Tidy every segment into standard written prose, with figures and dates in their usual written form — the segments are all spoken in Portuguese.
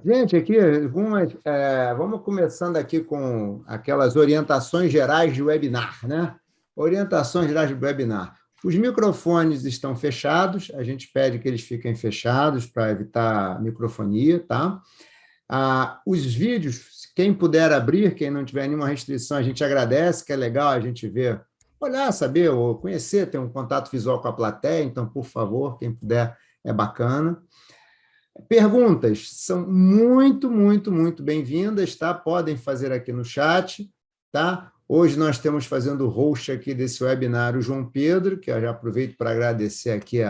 Gente, aqui vamos começando aqui com aquelas orientações gerais de webinar, né? Orientações gerais de webinar. Os microfones estão fechados, a gente pede que eles fiquem fechados para evitar microfonia, tá? Os vídeos, quem puder abrir, quem não tiver nenhuma restrição, a gente agradece, que é legal a gente ver, olhar, saber, ou conhecer, ter um contato visual com a plateia, então, por favor, quem puder, é bacana. Perguntas são muito, muito, muito bem-vindas, tá? Podem fazer aqui no chat, tá? Hoje nós temos fazendo o host aqui desse webinar o João Pedro, que eu já aproveito para agradecer aqui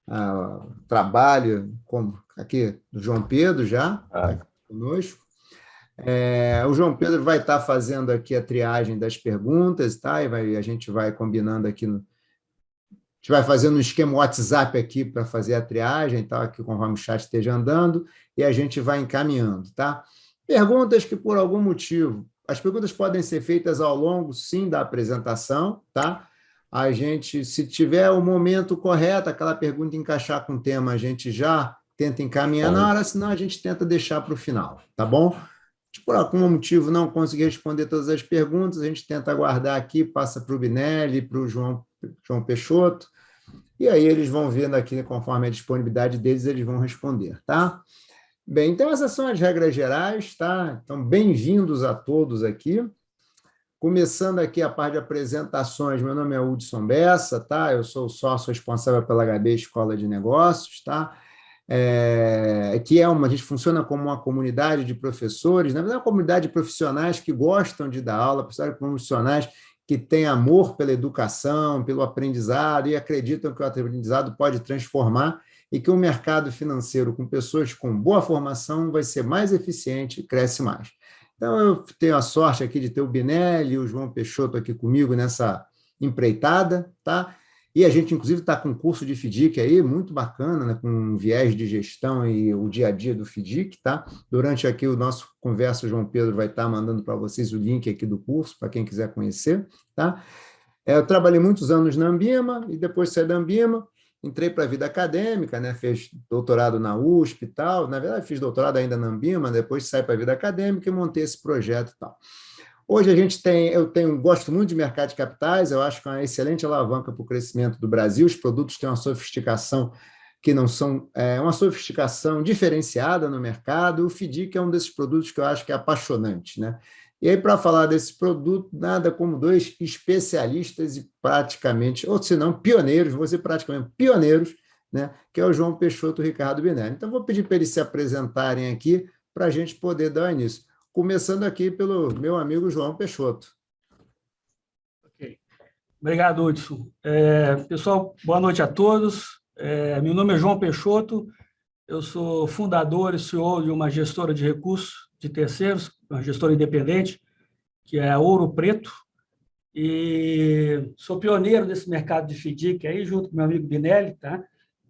o trabalho aqui do João Pedro já, tá aqui conosco. O João Pedro vai estar fazendo aqui a triagem das perguntas, tá? E a gente vai combinando aqui a gente vai fazendo um esquema WhatsApp aqui para fazer a triagem, tá? Aqui conforme o chat esteja andando, e a gente vai encaminhando, tá? Perguntas que, por algum motivo, as perguntas podem ser feitas ao longo, sim, da apresentação, tá? A gente, se tiver o momento correto, aquela pergunta encaixar com o tema, a gente já tenta encaminhar na hora, senão a gente tenta deixar para o final, tá bom? Se por algum motivo não conseguir responder todas as perguntas, a gente tenta aguardar aqui, passa para o Binelli, para o João Peixoto, e aí eles vão vendo aqui, conforme a disponibilidade deles, eles vão responder, tá? Bem, então essas são as regras gerais, tá? Então, bem-vindos a todos aqui. Começando aqui a parte de apresentações, meu nome é Hudson Bessa, tá? Eu sou o sócio responsável pela HB Escola de Negócios, tá? A gente funciona como uma comunidade de professores, na verdade, uma comunidade de profissionais que gostam de dar aula, profissionais que têm amor pela educação, pelo aprendizado e acreditam que o aprendizado pode transformar e que o mercado financeiro com pessoas com boa formação vai ser mais eficiente e cresce mais. Então, eu tenho a sorte aqui de ter o Binelli e o João Peixoto aqui comigo nessa empreitada, tá? E a gente, inclusive, está com um curso de FDIC aí, muito bacana, né, com um viés de gestão e o dia a dia do FDIC, tá? Durante aqui o nosso conversa, o João Pedro vai estar mandando para vocês o link aqui do curso, para quem quiser conhecer, tá? Eu trabalhei muitos anos na Ambima, e depois saí da Ambima, entrei para a vida acadêmica, né? Fiz doutorado na USP e tal, na verdade fiz doutorado ainda na Ambima, depois saí para a vida acadêmica e montei esse projeto e tal. Hoje gosto muito de mercado de capitais, eu acho que é uma excelente alavanca para o crescimento do Brasil, os produtos têm uma sofisticação que não são, uma sofisticação diferenciada no mercado, o FDIC é um desses produtos que eu acho que é apaixonante, né? E aí, para falar desse produto, nada como dois especialistas e praticamente, ou se não, pioneiros, vou dizer praticamente pioneiros, né? Que é o João Peixoto e o Ricardo Binelli. Então, vou pedir para eles se apresentarem aqui para a gente poder dar início. Começando aqui pelo meu amigo João Peixoto. Ok. Obrigado, Hudson. Pessoal, boa noite a todos. Meu nome é João Peixoto, eu sou fundador e CEO de uma gestora de recursos de terceiros, uma gestora independente, que é a Ouro Preto, e sou pioneiro desse mercado de FDIC aí, junto com meu amigo Binelli, tá?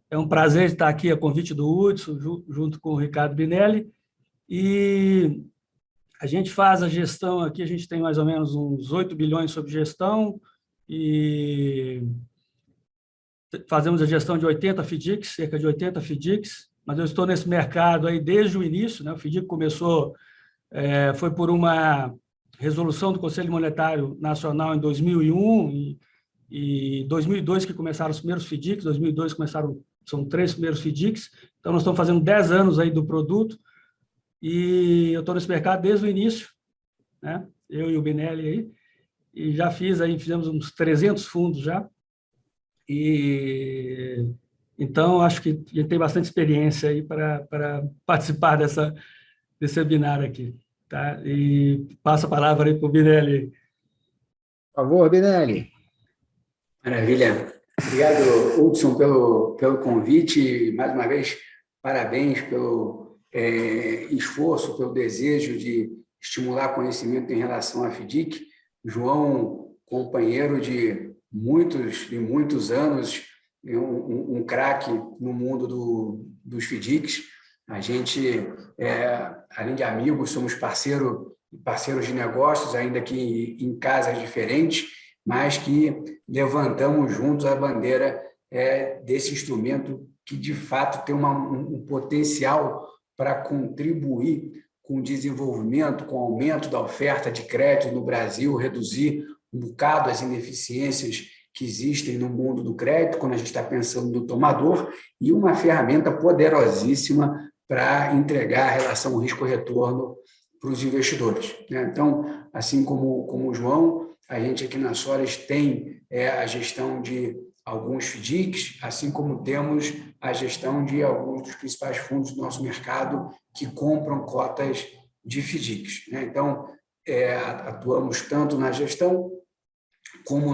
É um prazer estar aqui a convite do Hudson, junto com o Ricardo Binelli, e a gente faz a gestão aqui, a gente tem mais ou menos uns 8 bilhões sob gestão e fazemos a gestão de 80 FDICs, cerca de 80 FDICs, mas eu estou nesse mercado aí desde o início, né? O FDIC começou, foi por uma resolução do Conselho Monetário Nacional em 2001 e 2002 que começaram os primeiros FDICs, 2002 são 3 primeiros FDICs, então nós estamos fazendo 10 anos aí do produto, e eu estou nesse mercado desde o início, né? Eu e o Binelli aí, e já fizemos uns 300 fundos já, e então acho que a gente tem bastante experiência aí para participar desse webinar aqui, tá? E passo a palavra aí para o Binelli. Por favor, Binelli. Maravilha. Obrigado, Hudson, pelo convite. Mais uma vez, parabéns pelo esforço, pelo desejo de estimular conhecimento em relação à FDIC. João, companheiro de muitos anos, um craque no mundo dos FDICs. A gente, além de amigos, somos parceiros de negócios, ainda que em casas diferentes, mas que levantamos juntos a bandeira desse instrumento que, de fato, tem um potencial para contribuir com o desenvolvimento, com o aumento da oferta de crédito no Brasil, reduzir um bocado as ineficiências que existem no mundo do crédito, quando a gente está pensando no tomador, e uma ferramenta poderosíssima para entregar a relação risco-retorno para os investidores. Então, assim como o João, a gente aqui na Solis tem a gestão de alguns FDICs, assim como temos a gestão de alguns dos principais fundos do nosso mercado que compram cotas de FDICs. Então, atuamos tanto na gestão como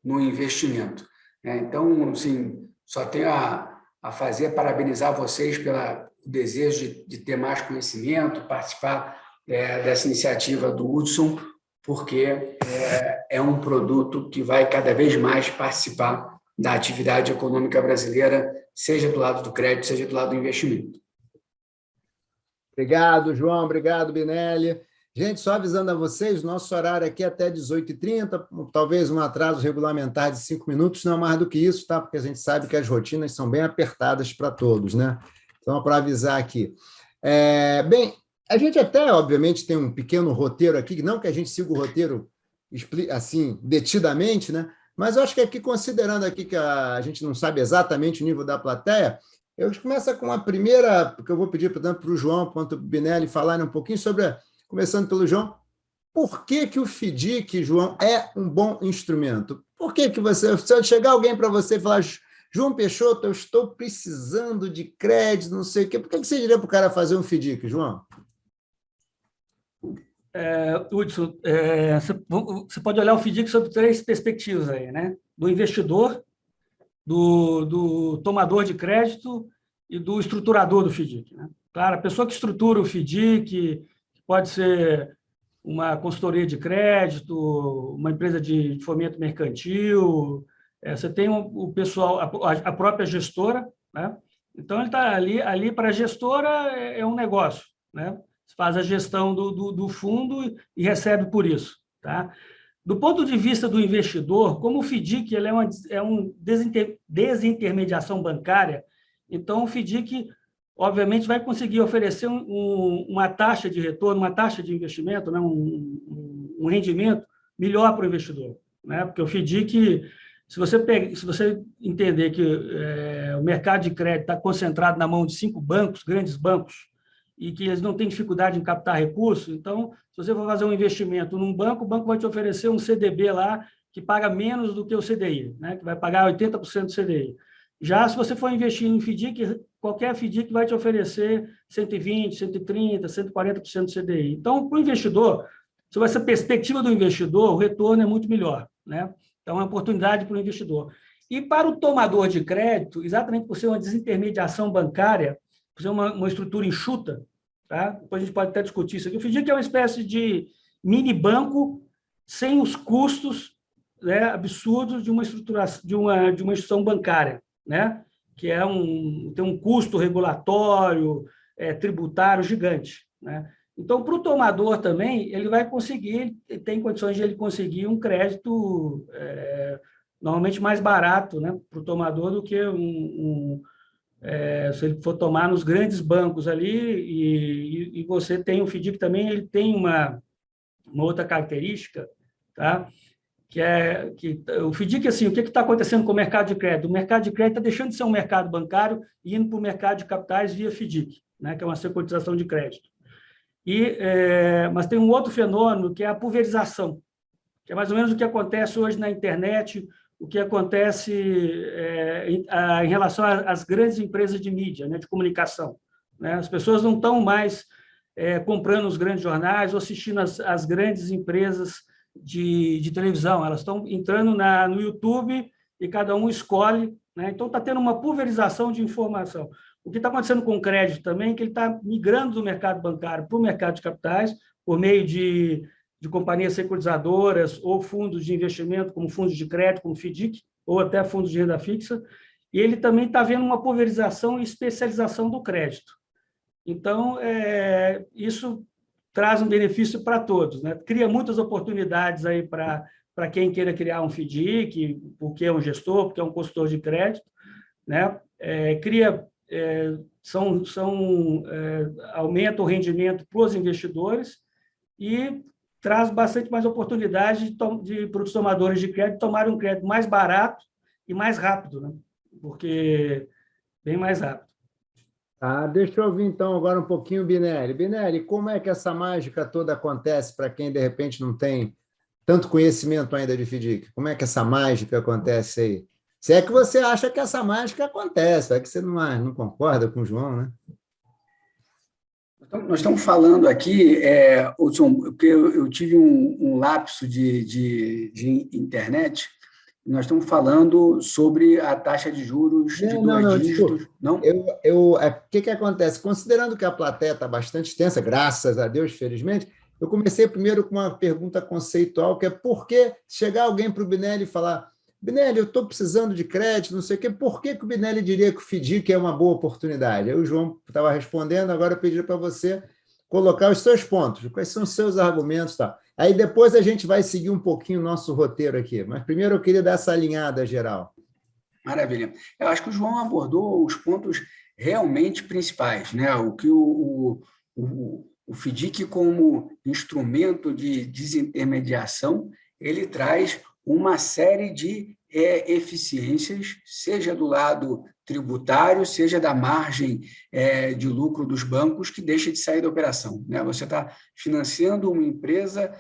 no investimento. Então, assim, só tenho a fazer, parabenizar vocês pelo desejo de ter mais conhecimento, participar dessa iniciativa do Hudson, porque é um produto que vai cada vez mais participar da atividade econômica brasileira, seja do lado do crédito, seja do lado do investimento. Obrigado, João. Obrigado, Binelli. Gente, só avisando a vocês, nosso horário aqui é até 18h30, talvez um atraso regulamentar de 5 minutos, não mais do que isso, tá? Porque a gente sabe que as rotinas são bem apertadas para todos, né? Então, para avisar aqui. Bem, a gente até, obviamente, tem um pequeno roteiro aqui, não que a gente siga o roteiro assim, detidamente, né? Mas eu acho que aqui, considerando aqui que a gente não sabe exatamente o nível da plateia, eu começo com a primeira, que eu vou pedir, portanto, para o João quanto o Binelli falarem um pouquinho sobre, começando pelo João, por que o FDIC, João, é um bom instrumento? Por que se chegar alguém para você e falar, João Peixoto, eu estou precisando de crédito, não sei o quê, por que você diria para o cara fazer um FDIC, João? Hudson, você pode olhar o FDIC sob 3 perspectivas aí, né? Do investidor, do tomador de crédito e do estruturador do FDIC, né? Claro, a pessoa que estrutura o FDIC pode ser uma consultoria de crédito, uma empresa de fomento mercantil, você tem o pessoal, a própria gestora, né? Então, ele está ali para a gestora, é um negócio, né? Você faz a gestão do fundo e recebe por isso, tá? Do ponto de vista do investidor, como o FDIC ele é uma desintermediação bancária, então o FDIC, obviamente, vai conseguir oferecer uma taxa de retorno, uma taxa de investimento, né? um rendimento melhor para o investidor, né? Porque o FDIC, se você entender que o mercado de crédito está concentrado na mão de 5 bancos, grandes bancos, e que eles não têm dificuldade em captar recursos, então, se você for fazer um investimento num banco, o banco vai te oferecer um CDB lá que paga menos do que o CDI, né? Que vai pagar 80% do CDI. Já se você for investir em FDIC, qualquer FDIC vai te oferecer 120%, 130%, 140% do CDI. Então, para o investidor, sob essa perspectiva do investidor, o retorno é muito melhor, né? Então, é uma oportunidade para o investidor. E para o tomador de crédito, exatamente por ser uma desintermediação bancária, por ser uma estrutura enxuta, tá? Depois a gente pode até discutir isso aqui. O FDIC é uma espécie de mini banco sem os custos, né, absurdos de uma estruturação de uma instituição bancária, né? Que tem um custo regulatório, tributário gigante, né? Então, para o tomador também, ele vai conseguir, tem condições de ele conseguir um crédito normalmente mais barato, né, para o tomador do que se ele for tomar nos grandes bancos ali, e você tem o FDIC também, ele tem uma outra característica, tá? Que o FDIC, assim, o que está acontecendo com o mercado de crédito? O mercado de crédito está deixando de ser um mercado bancário e indo para o mercado de capitais via FDIC, né, que é uma securitização de crédito. Mas tem um outro fenômeno, que é a pulverização, que é mais ou menos o que acontece hoje na internet, o que acontece em relação às grandes empresas de mídia, né, de comunicação, né? As pessoas não estão mais comprando os grandes jornais ou assistindo as grandes empresas de televisão, elas estão entrando no YouTube e cada um escolhe, né? Então, está tendo uma pulverização de informação. O que está acontecendo com o crédito também é que ele está migrando do mercado bancário para o mercado de capitais, por meio de companhias securitizadoras ou fundos de investimento, como fundos de crédito, como FDIC, ou até fundos de renda fixa, e ele também está vendo uma pulverização e especialização do crédito. Então, isso traz um benefício para todos, né? Cria muitas oportunidades aí para quem queira criar um FDIC, porque é um gestor, porque é um consultor de crédito, né? Cria aumenta o rendimento para os investidores e traz bastante mais oportunidade para os tomadores de crédito tomarem um crédito mais barato e mais rápido, né? Porque bem mais rápido. Deixa eu ouvir, então, agora um pouquinho o Binelli. Binelli, como é que essa mágica toda acontece para quem, de repente, não tem tanto conhecimento ainda de FDIC? Como é que essa mágica acontece aí? Se é que você acha que essa mágica acontece, é que você não concorda com o João, né? Nós estamos falando aqui, Hudson, porque eu tive um lapso de internet. Nós estamos falando sobre a taxa de juros de dois dígitos. Não? O que acontece? Considerando que a plateia está bastante extensa, graças a Deus, felizmente, eu comecei primeiro com uma pergunta conceitual, que é por que chegar alguém para o Binelli e falar: Binelli, eu estou precisando de crédito, não sei o quê, por que o Binelli diria que o FDIC é uma boa oportunidade? Aí o João estava respondendo, agora eu pedi para você colocar os seus pontos, quais são os seus argumentos, tá? Aí depois a gente vai seguir um pouquinho o nosso roteiro aqui, mas primeiro eu queria dar essa alinhada geral. Maravilha. Eu acho que o João abordou os pontos realmente principais, né? O que o FDIC, como instrumento de desintermediação, ele traz uma série de eficiências, seja do lado tributário, seja da margem de lucro dos bancos, que deixa de sair da operação, né? Você está financiando uma empresa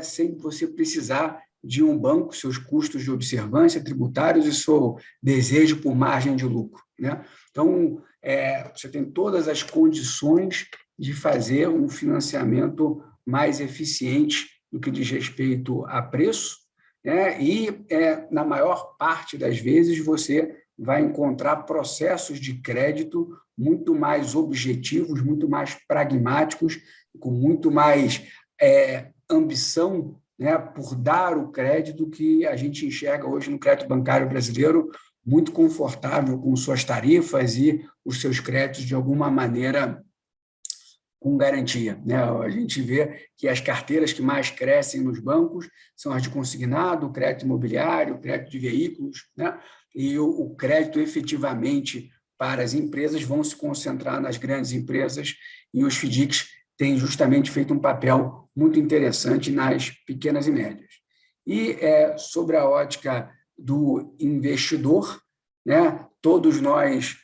sem você precisar de um banco, seus custos de observância tributários e seu desejo por margem de lucro, né? Então, você tem todas as condições de fazer um financiamento mais eficiente no que diz respeito a preço, né? E, na maior parte das vezes, você vai encontrar processos de crédito muito mais objetivos, muito mais pragmáticos, com muito mais ambição, né, por dar o crédito, que a gente enxerga hoje no crédito bancário brasileiro, muito confortável com suas tarifas e os seus créditos, de alguma maneira, com garantia, né? A gente vê que as carteiras que mais crescem nos bancos são as de consignado, crédito imobiliário, crédito de veículos, né? E o crédito efetivamente para as empresas vão se concentrar nas grandes empresas, e os FDICs têm justamente feito um papel muito interessante nas pequenas e médias. E sobre a ótica do investidor, né? Todos nós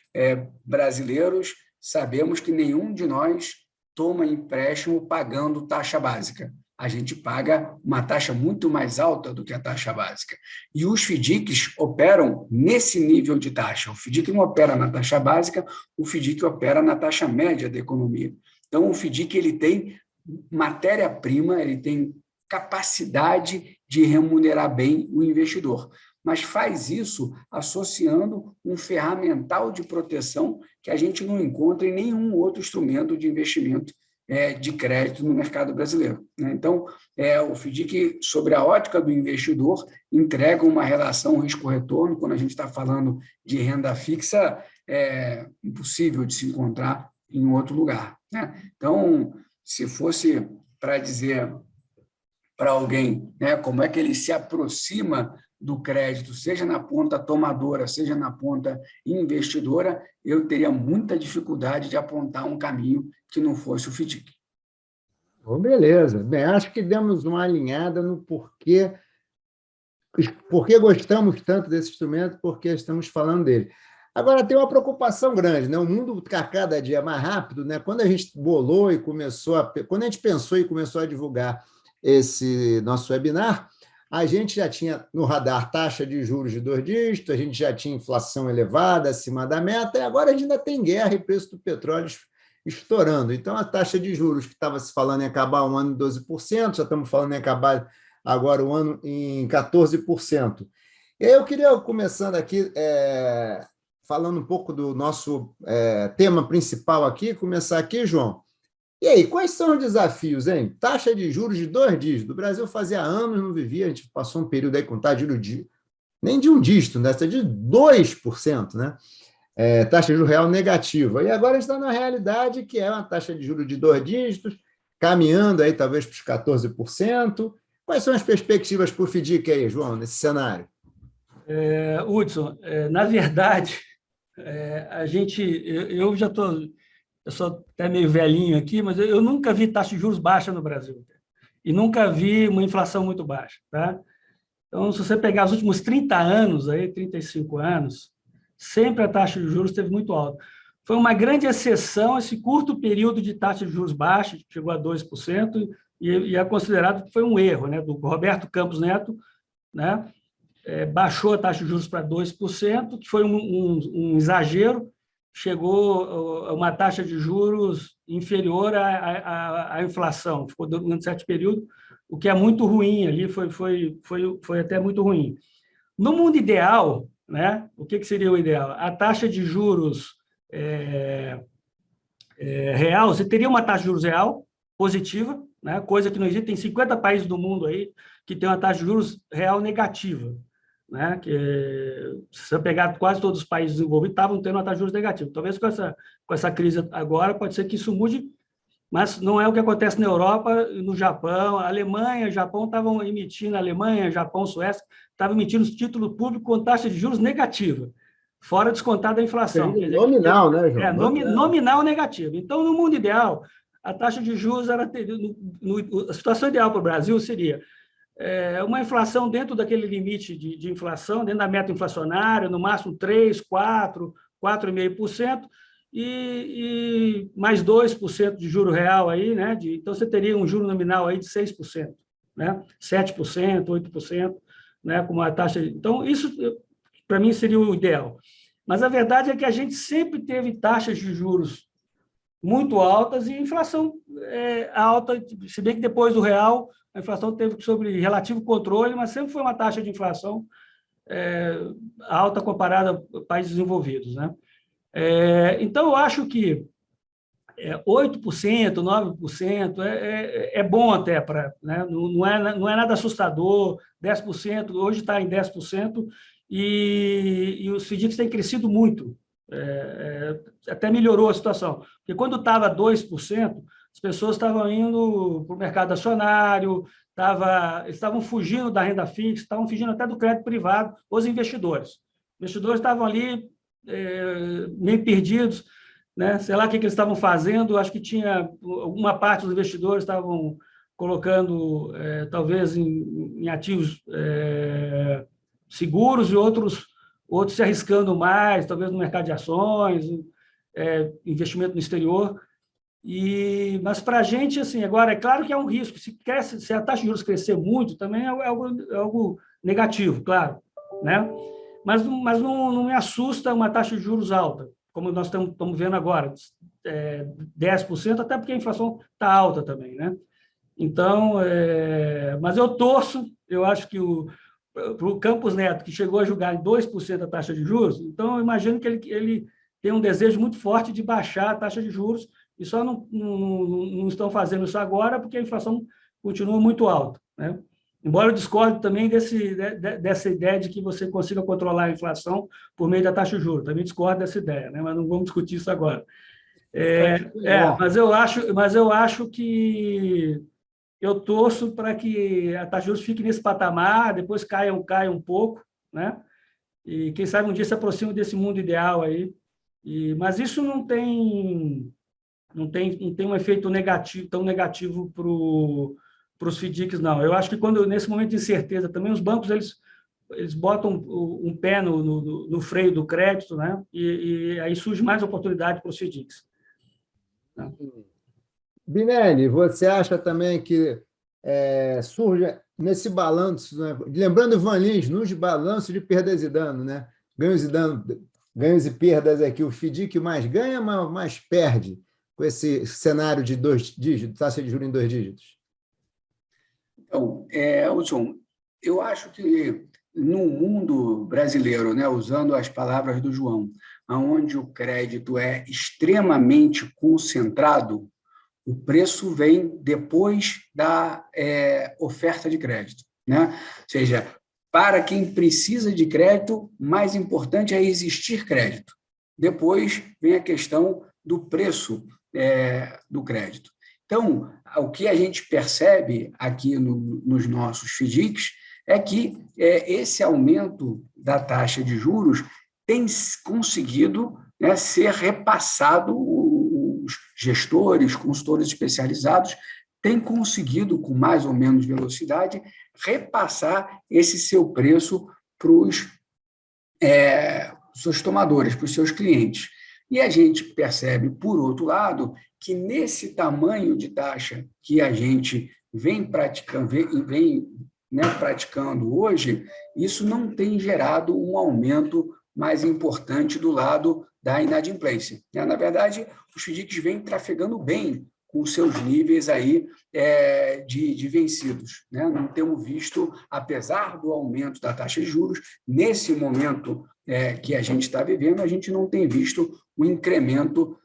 brasileiros sabemos que nenhum de nós toma empréstimo pagando taxa básica. A gente paga uma taxa muito mais alta do que a taxa básica. E os FDICs operam nesse nível de taxa. O FDIC não opera na taxa básica, o FDIC opera na taxa média da economia. Então, o FDIC ele tem matéria-prima, ele tem capacidade de remunerar bem o investidor, mas faz isso associando um ferramental de proteção que a gente não encontra em nenhum outro instrumento de investimento de crédito no mercado brasileiro, né? Então, o FDIC, sobre a ótica do investidor, entrega uma relação risco-retorno. Quando a gente está falando de renda fixa, é impossível de se encontrar em outro lugar, né? Então, se fosse para dizer para alguém, né, como é que ele se aproxima do crédito, seja na ponta tomadora, seja na ponta investidora, eu teria muita dificuldade de apontar um caminho que não fosse o FDIC. Bom, beleza. Bem, acho que demos uma alinhada no porquê gostamos tanto desse instrumento, porque estamos falando dele. Agora, tem uma preocupação grande, né? O mundo está cada dia mais rápido, né? Quando a gente bolou e quando a gente pensou e começou a divulgar esse nosso webinar, a gente já tinha no radar taxa de juros de 2 dígitos, a gente já tinha inflação elevada, acima da meta, e agora a gente ainda tem guerra e preço do petróleo estourando. Então, a taxa de juros que estava se falando em acabar um ano em 12%, já estamos falando em acabar agora o ano em 14%. E aí eu queria, começando aqui, falando um pouco do nosso tema principal aqui, começar aqui, João. E aí, quais são os desafios, hein? Taxa de juros de 2 dígitos. O Brasil fazia anos não vivia, a gente passou um período aí com taxa de juros nem de 1 dígito, né? De 2%, né? Taxa de juros real negativa. E agora está na realidade que é uma taxa de juros de 2 dígitos, caminhando aí talvez para os 14%. Quais são as perspectivas para o FDIC aí, João, nesse cenário? Hudson, na verdade, Eu já estou, eu sou até meio velhinho aqui, mas eu nunca vi taxa de juros baixa no Brasil e nunca vi uma inflação muito baixa, tá? Então, se você pegar os últimos 30 anos, aí, 35 anos, sempre a taxa de juros esteve muito alta. Foi uma grande exceção esse curto período de taxa de juros baixa, que chegou a 2%, e é considerado que foi um erro, né, do Roberto Campos Neto, né, baixou a taxa de juros para 2%, que foi um exagero, chegou a uma taxa de juros inferior à inflação, ficou durante um certo período, o que é muito ruim ali, foi até muito ruim. No mundo ideal, né, o que seria o ideal? A taxa de juros real, você teria uma taxa de juros real positiva, né, coisa que não existe, tem 50 países do mundo aí que tem uma taxa de juros real negativa, né, que se você pegar quase todos os países desenvolvidos estavam tendo uma taxa de juros negativa. Talvez com essa crise agora pode ser que isso mude, mas não é o que acontece na Europa, no Japão. A Alemanha, Japão estavam emitindo, Alemanha, Japão, Suécia, estavam emitindo título público com taxa de juros negativa, fora descontada a inflação. Quer dizer, nominal, né, João? Nominal negativa. Então, no mundo ideal, a taxa de juros, a situação ideal para o Brasil seria uma inflação dentro daquele limite de inflação, dentro da meta inflacionária, no máximo 3%, 4%, 4,5%, e mais 2% de juro real aí, né? Então você teria um juro nominal aí de 6%, né? 7%, 8%, né? Com uma taxa. Então, isso para mim seria o ideal. Mas a verdade é que a gente sempre teve taxas de juros muito altas e inflação alta, se bem que depois do real a inflação teve sobre relativo controle, mas sempre foi uma taxa de inflação alta comparada a países desenvolvidos, né? Então, eu acho que 8%, 9% é bom até, né? Não é nada assustador, 10%, hoje está em 10%, e os FDICs têm crescido muito, até melhorou a situação, porque quando estava 2%, as pessoas estavam indo para o mercado acionário, eles estavam fugindo da renda fixa, estavam fugindo até do crédito privado, os investidores. Os investidores estavam ali meio perdidos, né? Sei lá o que eles estavam fazendo, acho que tinha uma parte dos investidores estavam colocando, talvez, em ativos seguros e outros se arriscando mais, talvez no mercado de ações, investimento no exterior. Mas para a gente, assim, agora, é claro que é um risco, se a taxa de juros crescer muito, também é algo negativo, claro, né? Mas não me assusta uma taxa de juros alta, como nós estamos vendo agora, 10%, até porque a inflação está alta também, né? Então, mas eu torço, eu acho que para o Campos Neto, que chegou a julgar em 2% a taxa de juros, então eu imagino que ele tem um desejo muito forte de baixar a taxa de juros, e só não estão fazendo isso agora porque a inflação continua muito alta, né? Embora eu discorde também dessa ideia de que você consiga controlar a inflação por meio da taxa de juros. Também discordo dessa ideia, né? Mas não vamos discutir isso agora. Mas eu acho que eu torço para que a taxa de juros fique nesse patamar, depois caia um pouco, né? E quem sabe um dia se aproxime desse mundo ideal aí. Mas isso não tem um efeito negativo, tão negativo para os FDICs, não. Eu acho que nesse momento de incerteza também, os bancos eles botam um pé no freio do crédito, né? E aí surge mais oportunidade para os FDICs. Binelli, você acha também que surge nesse balanço, né? Lembrando Ivan Lins, nos balanços de perdas e danos, né? Ganhos e perdas aqui, o FDIC mais ganha, mais perde com esse cenário de 2 dígitos, taxa de juros em 2 dígitos? Então, Hudson, eu acho que no mundo brasileiro, né, usando as palavras do João, onde o crédito é extremamente concentrado, o preço vem depois da oferta de crédito, né? Ou seja, para quem precisa de crédito, mais importante é existir crédito. Depois vem a questão do preço do crédito. Então, o que a gente percebe aqui nos nossos FDICs é que esse aumento da taxa de juros tem conseguido, né, ser repassado, os gestores, consultores especializados, têm conseguido, com mais ou menos velocidade, repassar esse seu preço para os seus tomadores, para os seus clientes. E a gente percebe, por outro lado, que nesse tamanho de taxa que a gente vem praticando hoje, isso não tem gerado um aumento mais importante do lado da inadimplência. Na verdade, os FDICs vêm trafegando bem com os seus níveis aí de vencidos. Não temos visto, apesar do aumento da taxa de juros, nesse momento que a gente está vivendo, a gente não tem visto um incremento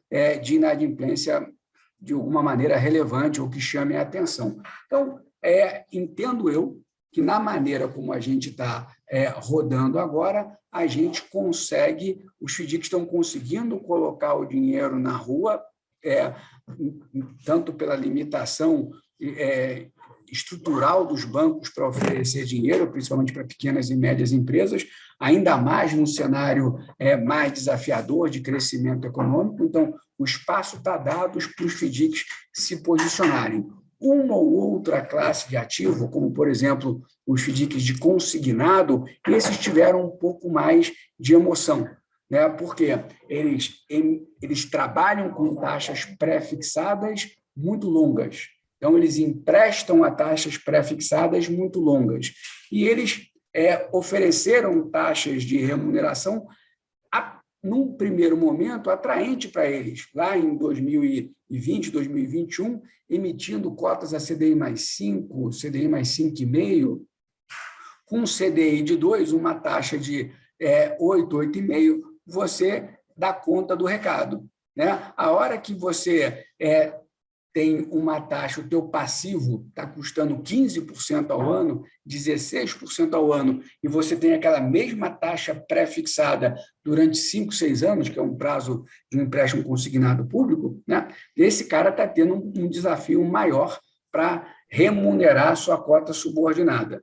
de inadimplência de alguma maneira relevante ou que chame a atenção. Então, entendo eu que na maneira como a gente está rodando agora, a gente consegue, os FDICs estão conseguindo colocar o dinheiro na rua, tanto pela limitação estrutural dos bancos para oferecer dinheiro, principalmente para pequenas e médias empresas, ainda mais num cenário mais desafiador de crescimento econômico. Então, o espaço está dado para os FDICs se posicionarem. Uma ou outra classe de ativo, como, por exemplo, os FDICs de consignado, esses tiveram um pouco mais de emoção, porque eles trabalham com taxas pré-fixadas muito longas. Então, eles emprestam a taxas pré-fixadas muito longas. E eles ofereceram taxas de remuneração, num primeiro momento, atraente para eles, lá em 2020, 2021, emitindo cotas a CDI mais 5, CDI mais 5,5, com CDI de 2, uma taxa de 8, 8,5, você dá conta do recado. A hora que você tem uma taxa, o teu passivo está custando 15% ao ano, 16% ao ano, e você tem aquela mesma taxa pré-fixada durante 5, 6 anos, que é um prazo de um empréstimo consignado público, esse cara está tendo um desafio maior para remunerar a sua cota subordinada.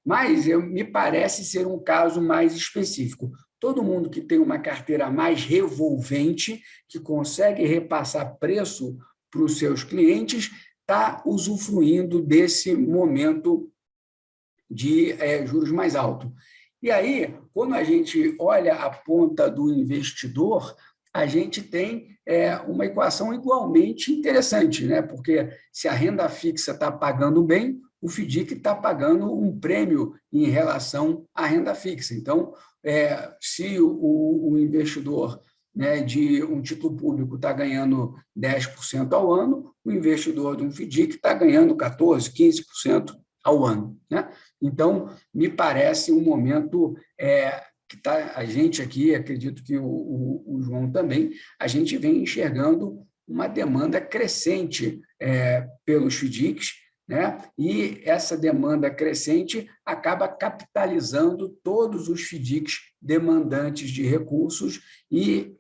Mas me parece ser um caso mais específico. Todo mundo que tem uma carteira mais revolvente, que consegue repassar preço para os seus clientes, está usufruindo desse momento de juros mais alto. E aí, quando a gente olha a ponta do investidor, a gente tem uma equação igualmente interessante, porque se a renda fixa está pagando bem, o FDIC está pagando um prêmio em relação à renda fixa. Então, se o investidor de um título público está ganhando 10% ao ano, o investidor de um FDIC está ganhando 14%, 15% ao ano. Então, me parece um momento que a gente aqui, acredito que o João também, a gente vem enxergando uma demanda crescente pelos FDICs, e essa demanda crescente acaba capitalizando todos os FDICs demandantes de recursos e,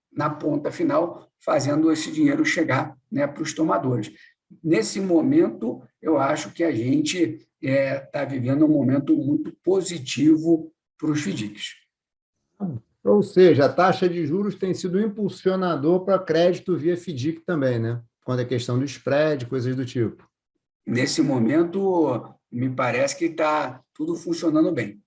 na ponta final, fazendo esse dinheiro chegar para os tomadores. Nesse momento, eu acho que a gente está vivendo um momento muito positivo para os FDICs. Ou seja, a taxa de juros tem sido um impulsionador para crédito via FDIC também, quando é questão do spread, coisas do tipo. Nesse momento, me parece que está tudo funcionando bem.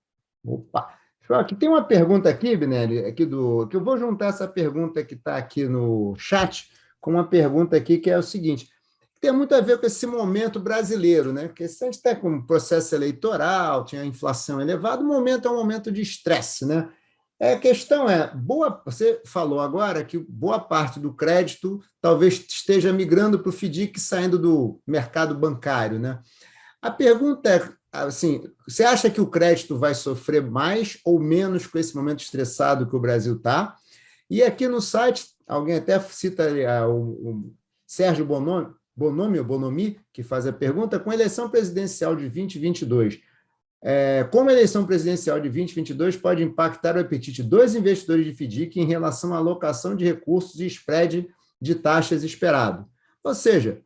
Opa! Aqui tem uma pergunta aqui, Binelli, que eu vou juntar essa pergunta que está aqui no chat com uma pergunta aqui que é o seguinte, tem muito a ver com esse momento brasileiro, porque se a gente está com um processo eleitoral, tinha inflação elevada, o momento é um momento de estresse, A questão você falou agora que boa parte do crédito talvez esteja migrando para o FDIC saindo do mercado bancário, A pergunta é, assim, você acha que o crédito vai sofrer mais ou menos com esse momento estressado que o Brasil está? E aqui no site, alguém até cita o Sérgio Bonomi, que faz a pergunta, com a eleição presidencial de 2022, como a eleição presidencial de 2022 pode impactar o apetite dos investidores de FDIC em relação à alocação de recursos e spread de taxas esperado? Ou seja,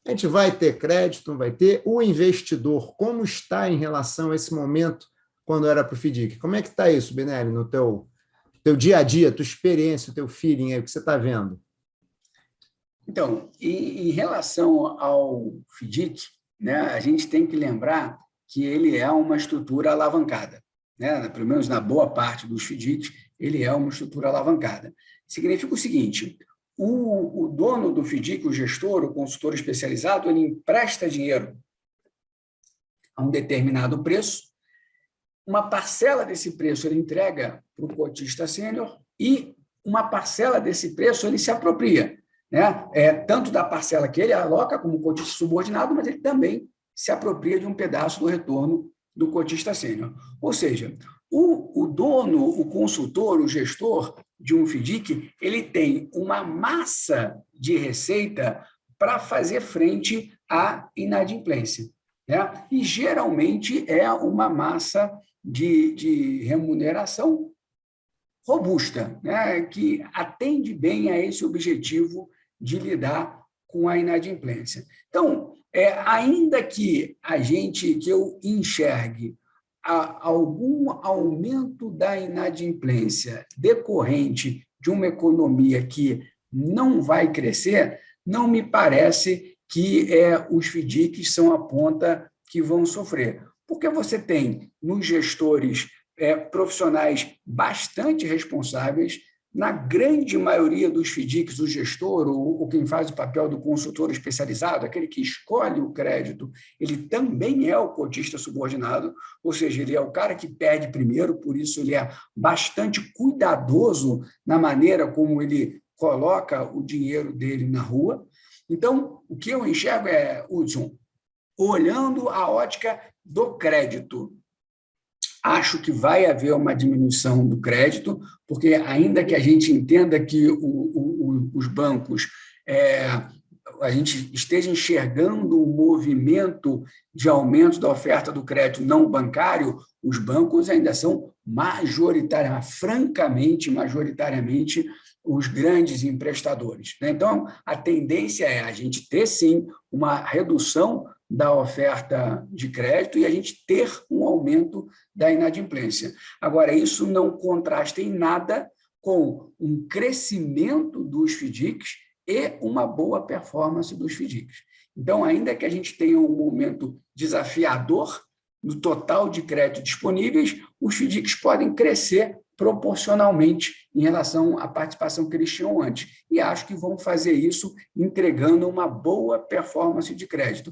a gente vai ter crédito, não vai ter? O investidor, como está em relação a esse momento quando era para o FDIC? Como é que está isso, Binelli, teu dia a dia, tua experiência, o teu feeling, aí, o que você está vendo? Então, em relação ao FDIC, né, a gente tem que lembrar que ele é uma estrutura alavancada, né? Pelo menos na boa parte dos FDICs, ele é uma estrutura alavancada. Significa o seguinte, o dono do FDIC, o gestor, o consultor especializado, ele empresta dinheiro a um determinado preço, uma parcela desse preço ele entrega para o cotista sênior e uma parcela desse preço ele se apropria, né? Tanto da parcela que ele aloca como cotista subordinado, mas ele também se apropria de um pedaço do retorno do cotista sênior. Ou seja, o dono, o consultor, o gestor de um FDIC, ele tem uma massa de receita para fazer frente à inadimplência, né? E, geralmente, é uma massa de remuneração robusta, né? Que atende bem a esse objetivo de lidar com a inadimplência. Então, ainda que eu enxergue algum aumento da inadimplência decorrente de uma economia que não vai crescer, não me parece que os FDICs são a ponta que vão sofrer. Porque você tem nos gestores profissionais bastante responsáveis. Na grande maioria dos FDICs, o gestor, ou quem faz o papel do consultor especializado, aquele que escolhe o crédito, ele também é o cotista subordinado, ou seja, ele é o cara que pede primeiro, por isso ele é bastante cuidadoso na maneira como ele coloca o dinheiro dele na rua. Então, o que eu enxergo Hudson, olhando a ótica do crédito, acho que vai haver uma diminuição do crédito, porque ainda que a gente entenda que os bancos, a gente esteja enxergando um movimento de aumento da oferta do crédito não bancário, os bancos ainda são francamente majoritariamente, os grandes emprestadores, né? Então, a tendência é a gente ter, sim, uma redução da oferta de crédito e a gente ter um aumento da inadimplência. Agora, isso não contrasta em nada com um crescimento dos FDICs e uma boa performance dos FDICs. Então, ainda que a gente tenha um momento desafiador no total de crédito disponíveis, os FDICs podem crescer proporcionalmente em relação à participação que eles tinham antes. E acho que vão fazer isso entregando uma boa performance de crédito.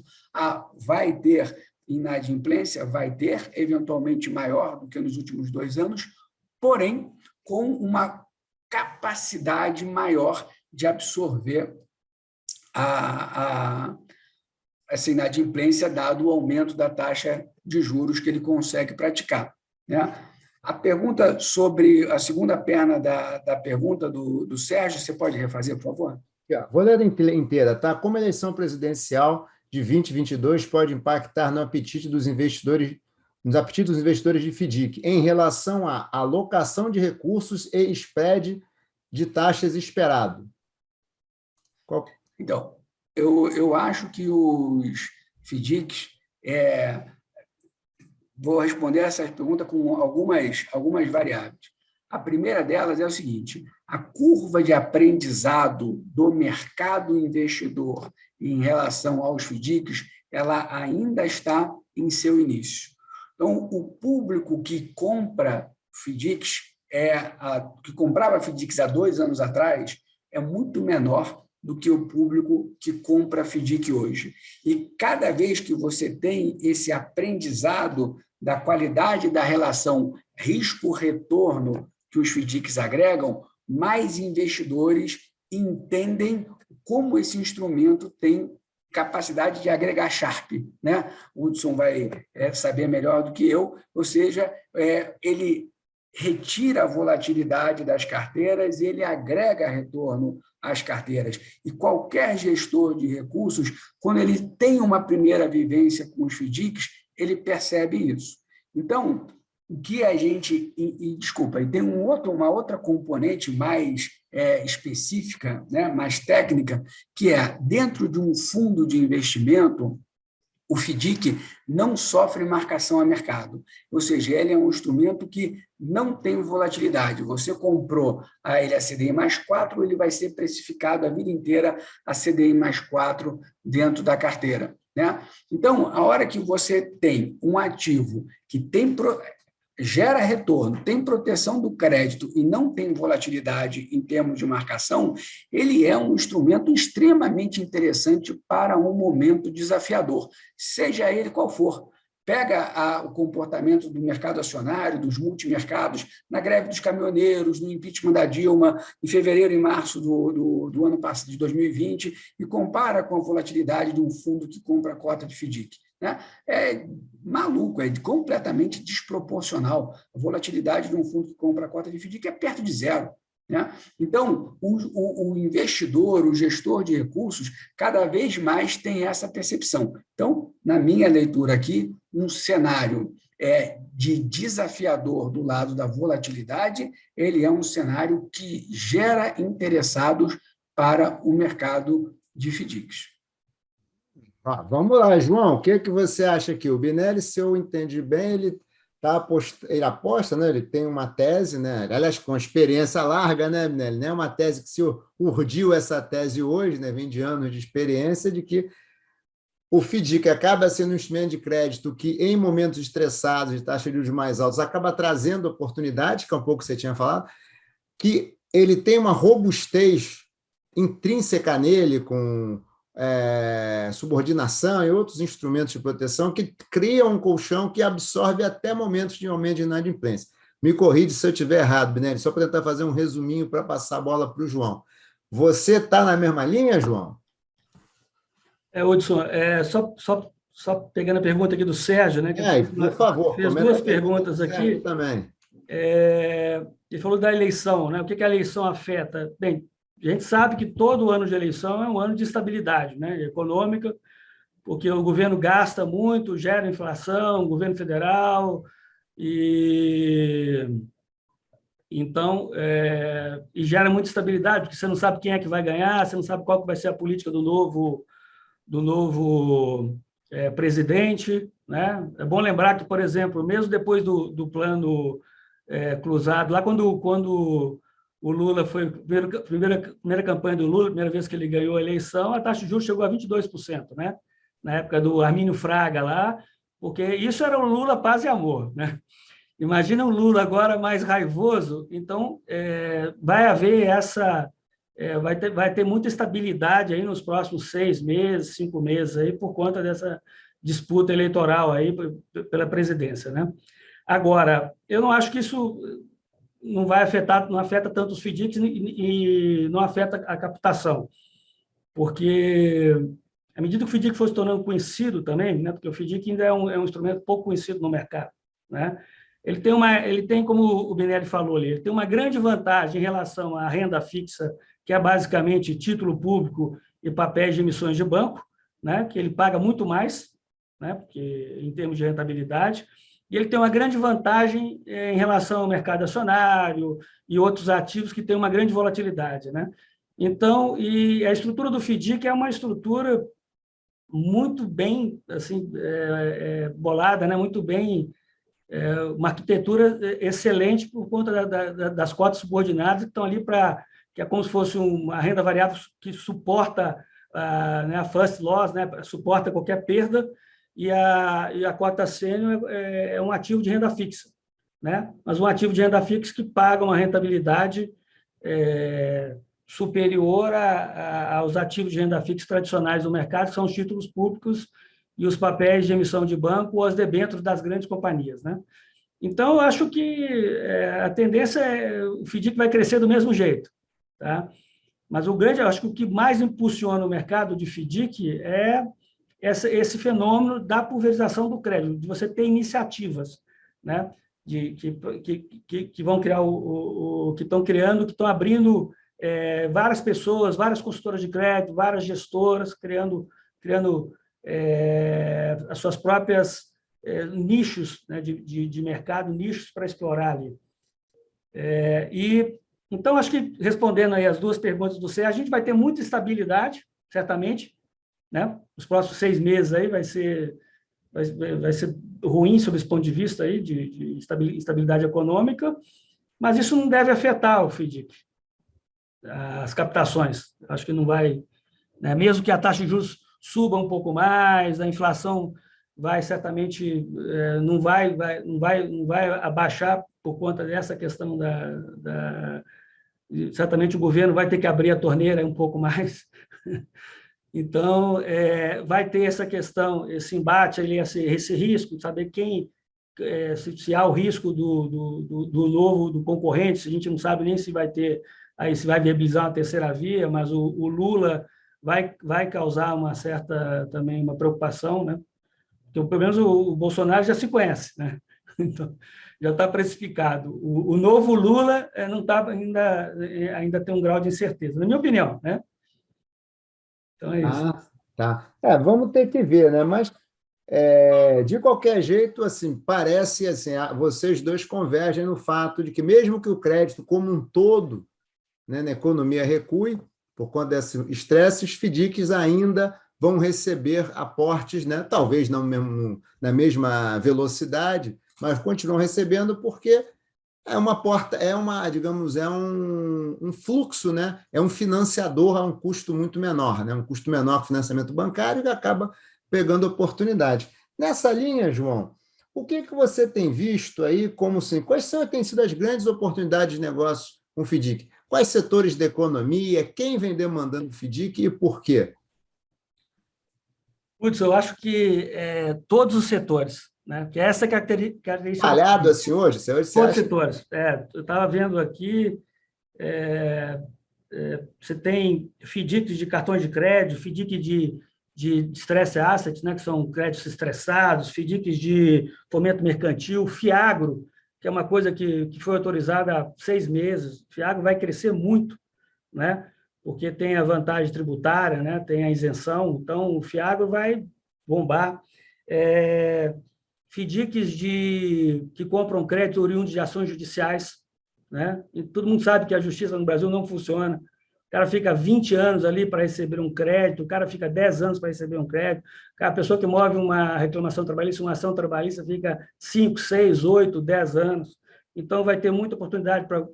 Vai ter inadimplência? Vai ter, eventualmente maior do que nos últimos 2 anos, porém, com uma capacidade maior de absorver essa inadimplência, dado o aumento da taxa de juros que ele consegue praticar, né? A pergunta sobre a segunda perna da pergunta do Sérgio, você pode refazer, por favor? Vou ler inteira, tá? Como a eleição presidencial de 2022 pode impactar no apetite dos investidores, de FDIC em relação à alocação de recursos e spread de taxas esperado? Então, eu acho que os FDICs... Vou responder essa pergunta com algumas variáveis. A primeira delas é o seguinte: a curva de aprendizado do mercado investidor em relação aos FDICs, ela ainda está em seu início. Então, o público que compra FDICs, que comprava FDICs há 2 anos atrás, é muito menor do que o público que compra FDIC hoje. E cada vez que você tem esse aprendizado da qualidade da relação risco-retorno que os FDICs agregam, mais investidores entendem como esse instrumento tem capacidade de agregar Sharpe, né? O Hudson vai saber melhor do que eu, ou seja, ele retira a volatilidade das carteiras e ele agrega retorno às carteiras. E qualquer gestor de recursos, quando ele tem uma primeira vivência com os FDICs, ele percebe isso. Então, o que a gente... Desculpa, e tem uma outra componente mais específica, né, mais técnica, que é, dentro de um fundo de investimento, o FDIC não sofre marcação a mercado, ou seja, ele é um instrumento que não tem volatilidade. Você comprou ele a CDI mais 4, ele vai ser precificado a vida inteira a CDI mais 4 dentro da carteira, né? Então, a hora que você tem um ativo que gera retorno, tem proteção do crédito e não tem volatilidade em termos de marcação, ele é um instrumento extremamente interessante para um momento desafiador, seja ele qual for. Pega o comportamento do mercado acionário, dos multimercados, na greve dos caminhoneiros, no impeachment da Dilma, em fevereiro e março do ano passado, de 2020, e compara com a volatilidade de um fundo que compra a cota de FDIC. Né? É maluco, é completamente desproporcional. A volatilidade de um fundo que compra a cota de FDIC é perto de zero. Né? Então, o investidor, o gestor de recursos, cada vez mais tem essa percepção. Então, na minha leitura aqui, um cenário de desafiador do lado da volatilidade, ele é um cenário que gera interessados para o mercado de FDICs. Vamos lá, João, o que você acha aqui? O Binelli, se eu entendi bem, ele aposta, né? Ele tem uma tese, né? Aliás, com experiência larga, né, Binelli? Não é uma tese que se urdiu essa tese hoje, né? Vem de anos de experiência, de que o FDIC acaba sendo um instrumento de crédito que, em momentos estressados, de taxa de juros mais altos, acaba trazendo oportunidades, que é um pouco que você tinha falado, que ele tem uma robustez intrínseca nele, com subordinação e outros instrumentos de proteção que criam um colchão que absorve até momentos de aumento de inadimplência. Me corrige se eu estiver errado, Binelli, só para tentar fazer um resuminho para passar a bola para o João. Você está na mesma linha, João? Hudson, só pegando a pergunta aqui do Sérgio, né? Por favor. Fez duas perguntas aqui. Também. Ele falou da eleição, né? O que a eleição afeta? Bem, a gente sabe que todo ano de eleição é um ano de estabilidade, né, econômica, porque o governo gasta muito, gera inflação, o governo federal, e gera muita estabilidade, porque você não sabe quem é que vai ganhar, você não sabe qual que vai ser a política do novo presidente, né? É bom lembrar que, por exemplo, mesmo depois do plano cruzado, lá quando o Lula foi a primeira campanha do Lula, a primeira vez que ele ganhou a eleição, a taxa de juros chegou a 22%, né? Na época do Armínio Fraga lá, porque isso era o Lula paz e amor, né? Imagina um Lula agora mais raivoso, então vai haver vai ter muita estabilidade aí nos próximos 6 meses, 5 meses aí por conta dessa disputa eleitoral aí pela presidência, né? Agora, eu não acho que isso não afeta tanto os FDICs e não afeta a captação, porque à medida que o FDIC for se tornando conhecido também, né, porque o FDIC ainda é um instrumento pouco conhecido no mercado, né, ele tem, como o Binelli falou ali, ele tem uma grande vantagem em relação à renda fixa, que é basicamente título público e papéis de emissões de banco, né, que ele paga muito mais, né, porque, em termos de rentabilidade. E ele tem uma grande vantagem em relação ao mercado acionário e outros ativos que têm uma grande volatilidade, né? Então, e a estrutura do FDIC é uma estrutura muito bem assim, bolada, né? Muito bem, uma arquitetura excelente por conta das cotas subordinadas que estão ali que é como se fosse uma renda variável que suporta né, a first loss, né? Suporta qualquer perda. E a cota sênior é um ativo de renda fixa, né? Mas um ativo de renda fixa que paga uma rentabilidade superior aos ativos de renda fixa tradicionais do mercado, que são os títulos públicos e os papéis de emissão de banco ou as debêntures das grandes companhias, né? Então, eu acho que a tendência o FDIC vai crescer do mesmo jeito, tá? Mas eu acho que o que mais impulsiona o mercado de FDIC é esse fenômeno da pulverização do crédito, de você ter iniciativas, né, que vão criar que estão criando, que estão abrindo várias pessoas, várias consultoras de crédito, várias gestoras, criando as suas próprias nichos, né, de mercado, nichos para explorar ali. Então, acho que, respondendo aí as duas perguntas do Cé, a gente vai ter muita estabilidade, certamente, né? Os próximos 6 meses aí vai ser ruim sob esse ponto de vista aí de estabilidade econômica, mas isso não deve afetar o FDIC, as captações. Acho que não vai, né? Mesmo que a taxa de juros suba um pouco mais, a inflação vai certamente não vai abaixar por conta dessa questão certamente o governo vai ter que abrir a torneira um pouco mais. Então, vai ter essa questão, esse embate, esse risco, saber se há o risco do concorrente, se a gente não sabe nem se vai ter, aí se vai viabilizar uma terceira via, mas o Lula vai causar também uma preocupação, né? Porque, pelo menos, o Bolsonaro já se conhece, né? Então, já está precificado. O novo Lula não tá, ainda tem um grau de incerteza, na minha opinião, né? Então, é isso. Tá. Vamos ter que ver, né? Mas, de qualquer jeito, assim, parece assim, vocês dois convergem no fato de que, mesmo que o crédito como um todo, né, na economia recue, por conta desse estresse, os FDICs ainda vão receber aportes, né? Talvez não mesmo, na mesma velocidade, mas continuam recebendo porque é uma porta, digamos, um fluxo, né? É um financiador a um custo muito menor, né? Um custo menor que o financiamento bancário, que acaba pegando oportunidade. Nessa linha, João, o que você tem visto aí como assim, quais têm sido as grandes oportunidades de negócio com o FDIC? Quais setores da economia, quem vem demandando FDIC e por quê? Putz, eu acho que todos os setores, né? Que essa característica. Espalhado assim hoje? Todos os setores. Eu estava vendo aqui, você tem FDICs de cartões de crédito, FDIC de stress assets, né? Que são créditos estressados, FDICs de fomento mercantil, FIAGRO, que é uma coisa que foi autorizada há 6 meses. FIAGRO vai crescer muito, né? Porque tem a vantagem tributária, né? Tem a isenção, então o FIAGRO vai bombar. FDICs que compram crédito oriundos de ações judiciais, né? E todo mundo sabe que a justiça no Brasil não funciona. O cara fica 20 anos ali para receber um crédito, o cara fica 10 anos para receber um crédito, a pessoa que move uma reclamação trabalhista, uma ação trabalhista, fica 5, 6, 8, 10 anos. Então, vai ter muita oportunidade para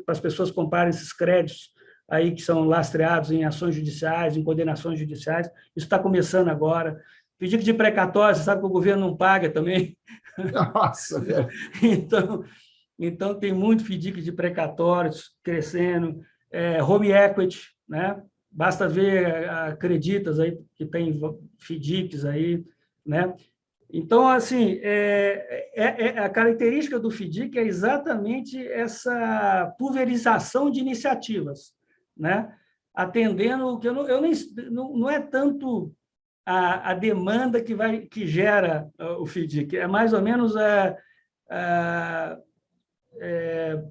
as pessoas comprarem esses créditos aí que são lastreados em ações judiciais, em condenações judiciais. Isso está começando agora. FDIC de precatório, você sabe que o governo não paga também. Nossa, então tem muito FDIC de precatórios crescendo, home equity, né? Basta ver Acreditas aí, que tem FDICs aí, né? Então, assim, a característica do FDIC é exatamente essa pulverização de iniciativas, né? Atendendo que não é tanto a demanda que gera o FDIC, é mais ou menos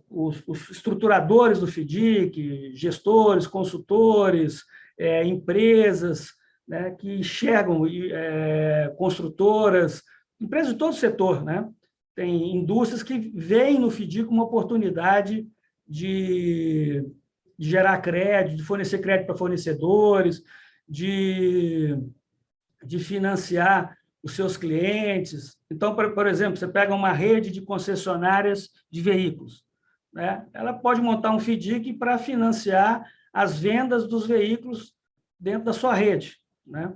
os estruturadores do FDIC, gestores, consultores, empresas, né, que enxergam, construtoras, empresas de todo o setor, né? Tem indústrias que veem no FDIC uma oportunidade de gerar crédito, de fornecer crédito para fornecedores, de financiar os seus clientes. Então, por exemplo, você pega uma rede de concessionárias de veículos, né? Ela pode montar um FDIC para financiar as vendas dos veículos dentro da sua rede, né?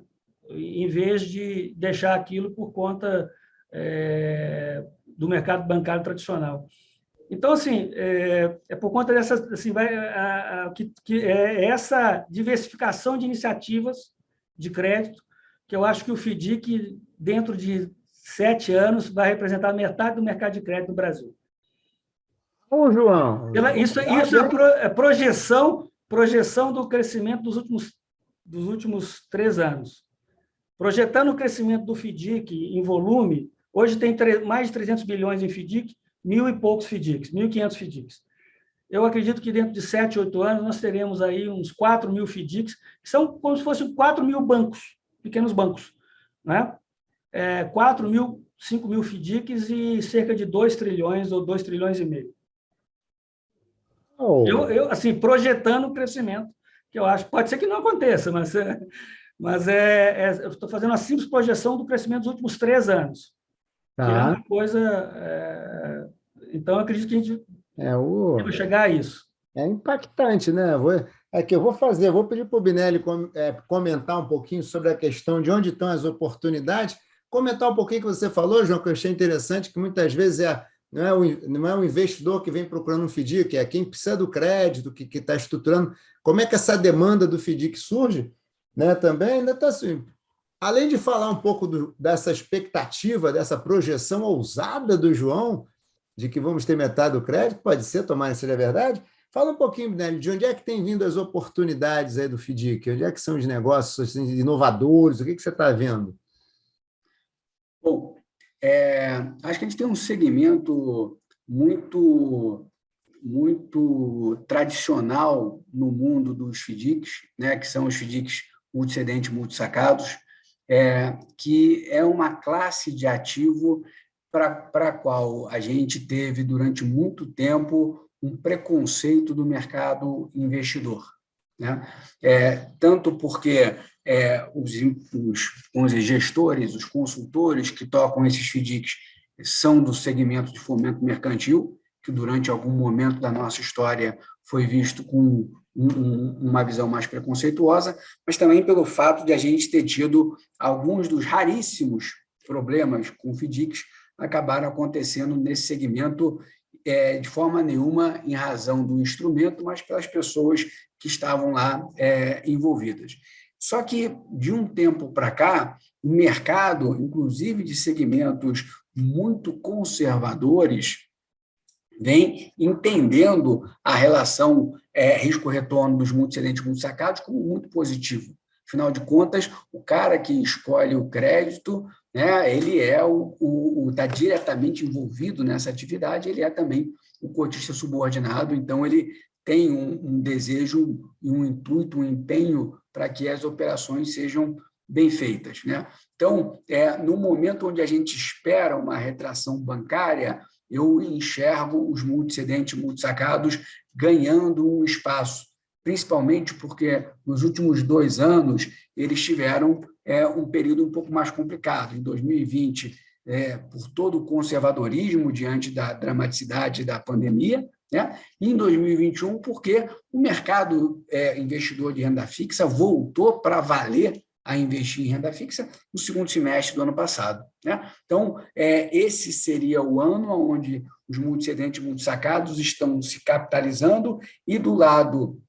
Em vez de deixar aquilo por conta do mercado bancário tradicional. Então, assim, por conta dessa, assim, essa diversificação de iniciativas de crédito, que eu acho que o FDIC, dentro de 7 anos, vai representar metade do mercado de crédito do Brasil. Ô, João. Isso é projeção do crescimento dos últimos 3 anos. Projetando o crescimento do FDIC em volume, hoje tem mais de 300 bilhões em FDIC, 1.000 e poucos FDICs, 1.500 FDICs. Eu acredito que dentro de 7, 8 anos nós teremos aí uns 4.000 FDICs, que são como se fossem 4.000 bancos, pequenos bancos, né? 4.000, 5.000 FDICs e cerca de 2 trilhões ou 2 trilhões e meio. Eu assim, projetando o crescimento, que eu acho, pode ser que não aconteça, mas Mas eu estou fazendo uma simples projeção do crescimento dos últimos 3 anos. Que é uma coisa... Então, eu acredito que a gente vai chegar a isso. É impactante, né? Vou pedir para o Binelli comentar um pouquinho sobre a questão de onde estão as oportunidades, comentar um pouquinho que você falou, João, que eu achei interessante, que muitas vezes não é o investidor que vem procurando um FDIC, é quem precisa do crédito, que está estruturando. Como é que essa demanda do FDIC surge? Né? Também ainda está assim. Além de falar um pouco dessa expectativa, dessa projeção ousada do João, de que vamos ter metade do crédito, pode ser, tomara que seja verdade. Fala um pouquinho, Binelli, de onde é que tem vindo as oportunidades aí do FDIC? Onde é que são os negócios assim, inovadores? O que você está vendo? Bom, acho que a gente tem um segmento muito tradicional no mundo dos FDICs, né, que são os FDICs multicedentes, multissacados, que é uma classe de ativo para a qual a gente teve, durante muito tempo, um preconceito do mercado investidor, né? Tanto porque os gestores, os consultores que tocam esses FDICs são do segmento de fomento mercantil, que durante algum momento da nossa história foi visto com uma visão mais preconceituosa, mas também pelo fato de a gente ter tido alguns dos raríssimos problemas com FDICs acabaram acontecendo nesse segmento de forma nenhuma em razão do instrumento, mas pelas pessoas que estavam lá envolvidas. Só que, de um tempo para cá, o mercado, inclusive de segmentos muito conservadores, vem entendendo a relação risco-retorno dos multicedentes multissacados como muito positivo. Afinal de contas, o cara que escolhe o crédito, né, ele está diretamente envolvido nessa atividade, ele é também o cotista subordinado, então ele tem um desejo, um intuito, um empenho para que as operações sejam bem feitas, né? Então, no momento onde a gente espera uma retração bancária, eu enxergo os multicedentes multissacados ganhando um espaço, principalmente porque nos últimos 2 anos eles tiveram um período um pouco mais complicado. Em 2020, por todo o conservadorismo diante da dramaticidade da pandemia, né? E em 2021, porque o mercado investidor de renda fixa voltou para valer a investir em renda fixa no segundo semestre do ano passado, né? Então, esse seria o ano onde os multicedentes multissacados estão se capitalizando e, do lado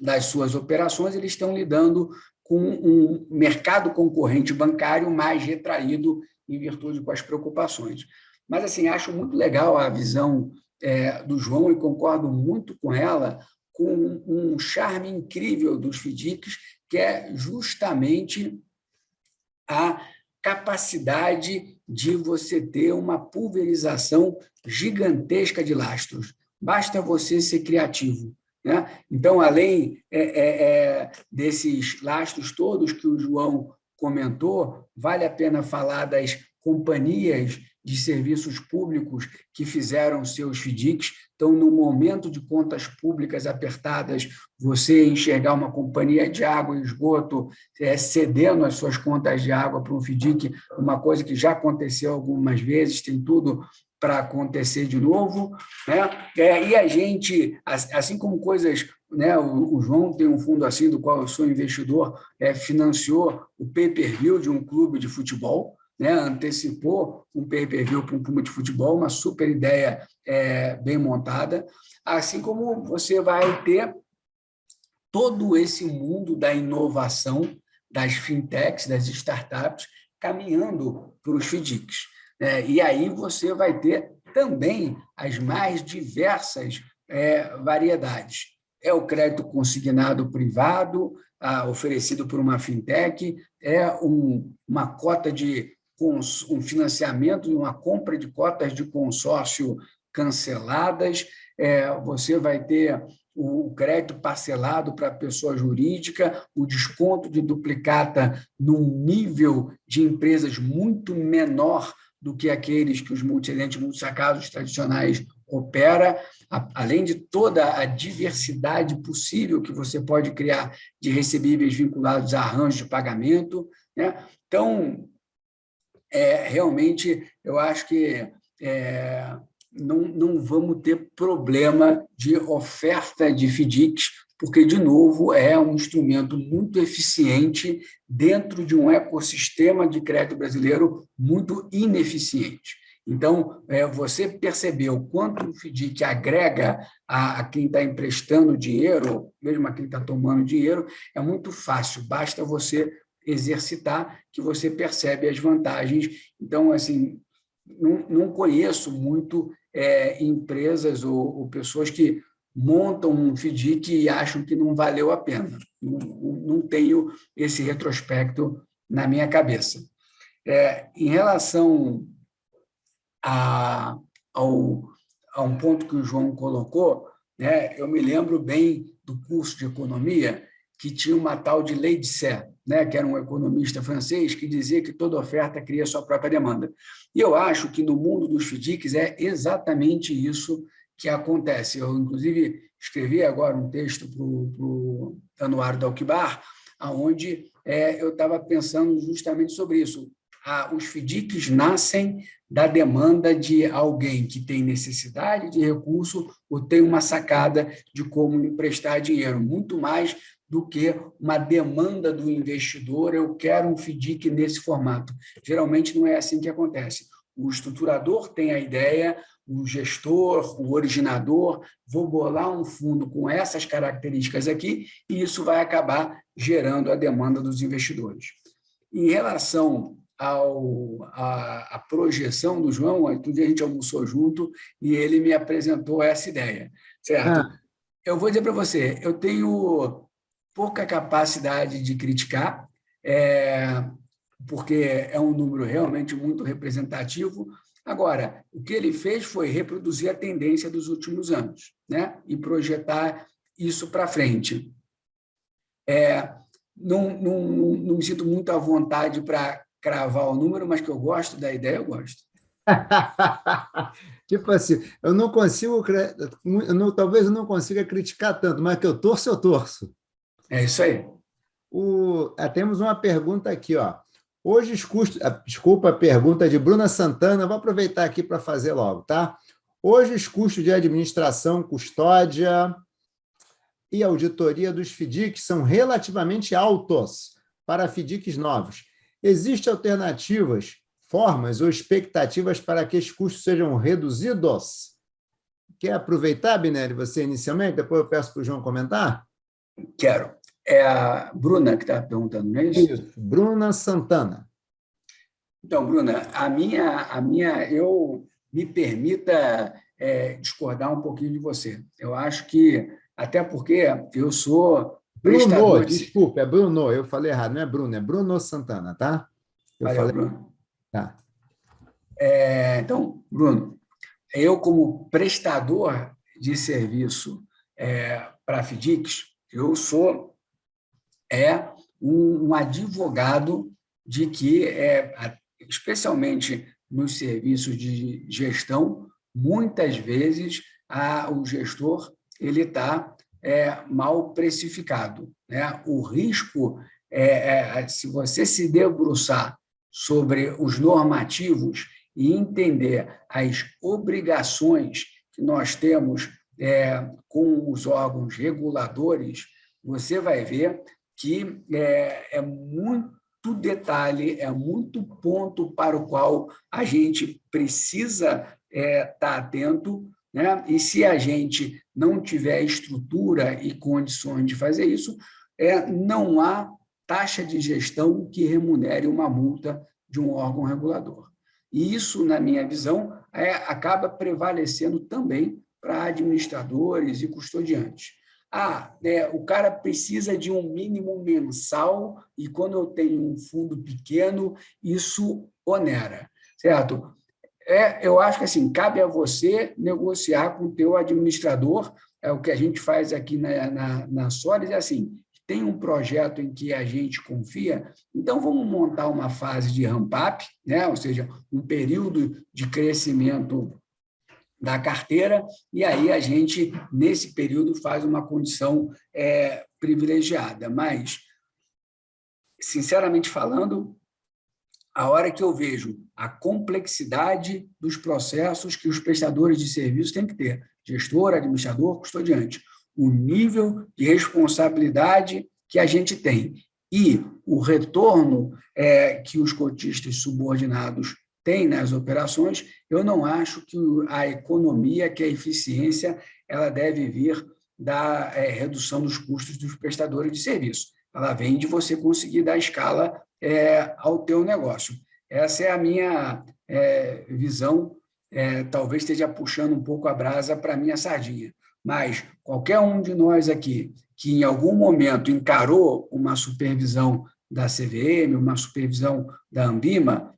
das suas operações, eles estão lidando com um mercado concorrente bancário mais retraído em virtude com as preocupações. Mas, assim, acho muito legal a visão do João e concordo muito com ela, com um charme incrível dos FDICs, que é justamente a capacidade de você ter uma pulverização gigantesca de lastros. Basta você ser criativo, né? Então, além desses lastros todos que o João comentou, vale a pena falar das companhias de serviços públicos que fizeram seus FDICs. Então, no momento de contas públicas apertadas, você enxergar uma companhia de água e esgoto cedendo as suas contas de água para um FDIC, uma coisa que já aconteceu algumas vezes, tem tudo para acontecer de novo, né? E a gente, assim como coisas, né, o João tem um fundo assim, do qual eu sou investidor, financiou o pay-per-view de um clube de futebol, né, antecipou um pay-per-view para um clube de futebol, uma super ideia bem montada, assim como você vai ter todo esse mundo da inovação, das fintechs, das startups, caminhando para os FDICs. E aí você vai ter também as mais diversas variedades. É o crédito consignado privado, oferecido por uma fintech, uma cota de um financiamento e uma compra de cotas de consórcio canceladas, você vai ter o crédito parcelado para a pessoa jurídica, o desconto de duplicata num nível de empresas muito menor do que aqueles que os multicedentes multissacados tradicionais opera, além de toda a diversidade possível que você pode criar de recebíveis vinculados a arranjos de pagamento, né? Então, realmente, eu acho que não vamos ter problema de oferta de FDICs, porque, de novo, é um instrumento muito eficiente dentro de um ecossistema de crédito brasileiro muito ineficiente. Então, você percebeu quanto o FDIC agrega a quem está emprestando dinheiro, mesmo a quem está tomando dinheiro, é muito fácil, basta você exercitar que você percebe as vantagens. Então, assim, não conheço muito empresas ou pessoas que montam um FDIC e acham que não valeu a pena. Não tenho esse retrospecto na minha cabeça. Em relação a um ponto que o João colocou, né, eu me lembro bem do curso de economia que tinha uma tal de Lei de Sé, né, que era um economista francês que dizia que toda oferta cria sua própria demanda. E eu acho que no mundo dos FDICs é exatamente isso que acontece. Eu, inclusive, escrevi agora um texto para o Anuário da Alquibar, onde eu estava pensando justamente sobre isso. Os FDICs nascem da demanda de alguém que tem necessidade de recurso ou tem uma sacada de como emprestar dinheiro, muito mais do que uma demanda do investidor, eu quero um FDIC nesse formato. Geralmente não é assim que acontece. O estruturador tem a ideia, o gestor, o originador, vou bolar um fundo com essas características aqui e isso vai acabar gerando a demanda dos investidores. Em relação à projeção do João, outro dia a gente almoçou junto e ele me apresentou essa ideia, certo? Eu vou dizer para você, eu tenho pouca capacidade de criticar, porque é um número realmente muito representativo. Agora, o que ele fez foi reproduzir a tendência dos últimos anos, né? E projetar isso para frente. Não me sinto muito à vontade para cravar o número, mas que eu gosto da ideia, eu gosto. Tipo assim, eu não consigo, talvez eu não consiga criticar tanto, mas que eu torço. É isso aí. Temos uma pergunta aqui, ó. Hoje os custos... Desculpa, a pergunta de Bruna Santana, vou aproveitar aqui para fazer logo, tá? Hoje os custos de administração, custódia e auditoria dos FDICs são relativamente altos para FDICs novos. Existem alternativas, formas ou expectativas para que esses custos sejam reduzidos? Quer aproveitar, Binelli, você inicialmente? Depois eu peço para o João comentar? Quero. É a Bruna que está perguntando, não é isso? Isso, Bruna Santana. Então, Bruna, eu me permita discordar um pouquinho de você. Eu acho que, até porque eu sou prestador... Bruno, desculpa, é Bruno, eu falei errado, não é Bruno, é Bruno Santana, tá? Valeu, Bruno. Tá. Então, Bruno, eu como prestador de serviço para FDICs, eu sou um advogado de que, especialmente nos serviços de gestão, muitas vezes o gestor ele está mal precificado, né? O risco se você se debruçar sobre os normativos e entender as obrigações que nós temos com os órgãos reguladores, você vai ver que é muito detalhe, é muito ponto para o qual a gente precisa estar atento, né? E se a gente não tiver estrutura e condições de fazer isso, não há taxa de gestão que remunere uma multa de um órgão regulador. E isso, na minha visão, acaba prevalecendo também para administradores e custodiantes. O cara precisa de um mínimo mensal e, quando eu tenho um fundo pequeno, isso onera, certo? Eu acho que assim, cabe a você negociar com o teu administrador. O que a gente faz aqui na Solis é assim, tem um projeto em que a gente confia, então vamos montar uma fase de ramp-up, né? Ou seja, um período de crescimento da carteira, e aí a gente, nesse período, faz uma condição privilegiada. Mas, sinceramente falando, a hora que eu vejo a complexidade dos processos que os prestadores de serviços têm que ter, gestor, administrador, custodiante, o nível de responsabilidade que a gente tem e o retorno que os cotistas subordinados têm nas operações, eu não acho que a economia, que a eficiência, ela deve vir da redução dos custos dos prestadores de serviço. Ela vem de você conseguir dar escala ao teu negócio. Essa é a minha visão, talvez esteja puxando um pouco a brasa para a minha sardinha, mas qualquer um de nós aqui que em algum momento encarou uma supervisão da CVM, uma supervisão da Anbima,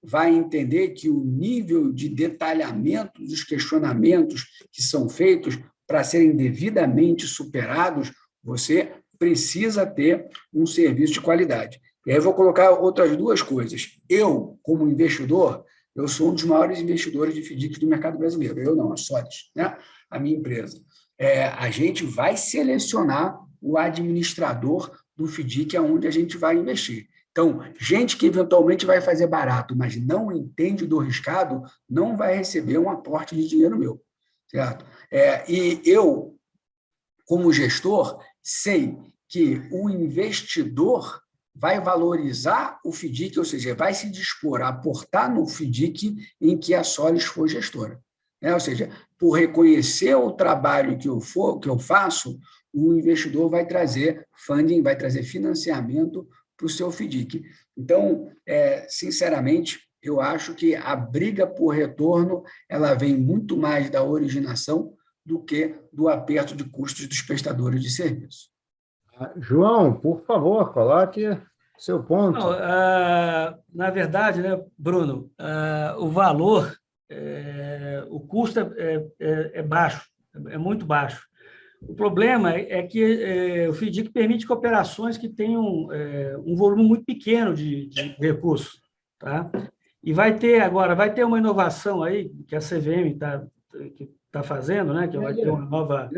vai entender que o nível de detalhamento dos questionamentos que são feitos para serem devidamente superados, você precisa ter um serviço de qualidade. E aí eu vou colocar outras duas coisas. Eu, como investidor, eu sou um dos maiores investidores de FDIC do mercado brasileiro. Eu não, a Solis, a minha empresa. A gente vai selecionar o administrador do FDIC aonde a gente vai investir. Então, gente que eventualmente vai fazer barato, mas não entende do riscado, não vai receber um aporte de dinheiro meu. Certo? E eu, como gestor, sei que o investidor vai valorizar o FDIC, ou seja, vai se dispor a aportar no FDIC em que a Solis for gestora. Ou seja, por reconhecer o trabalho que eu faço, o investidor vai trazer funding, vai trazer financiamento para o seu FDIC. Então, sinceramente, eu acho que a briga por retorno ela vem muito mais da originação do que do aperto de custos dos prestadores de serviço. João, por favor, coloque seu ponto. Não, na verdade, né, Bruno, o valor, o custo é baixo, é muito baixo. O problema é que o FDIC permite que operações que tenham um volume muito pequeno de recursos. Tá? E vai ter uma inovação aí, que a CVM está fazendo, né? Que vai ter uma nova...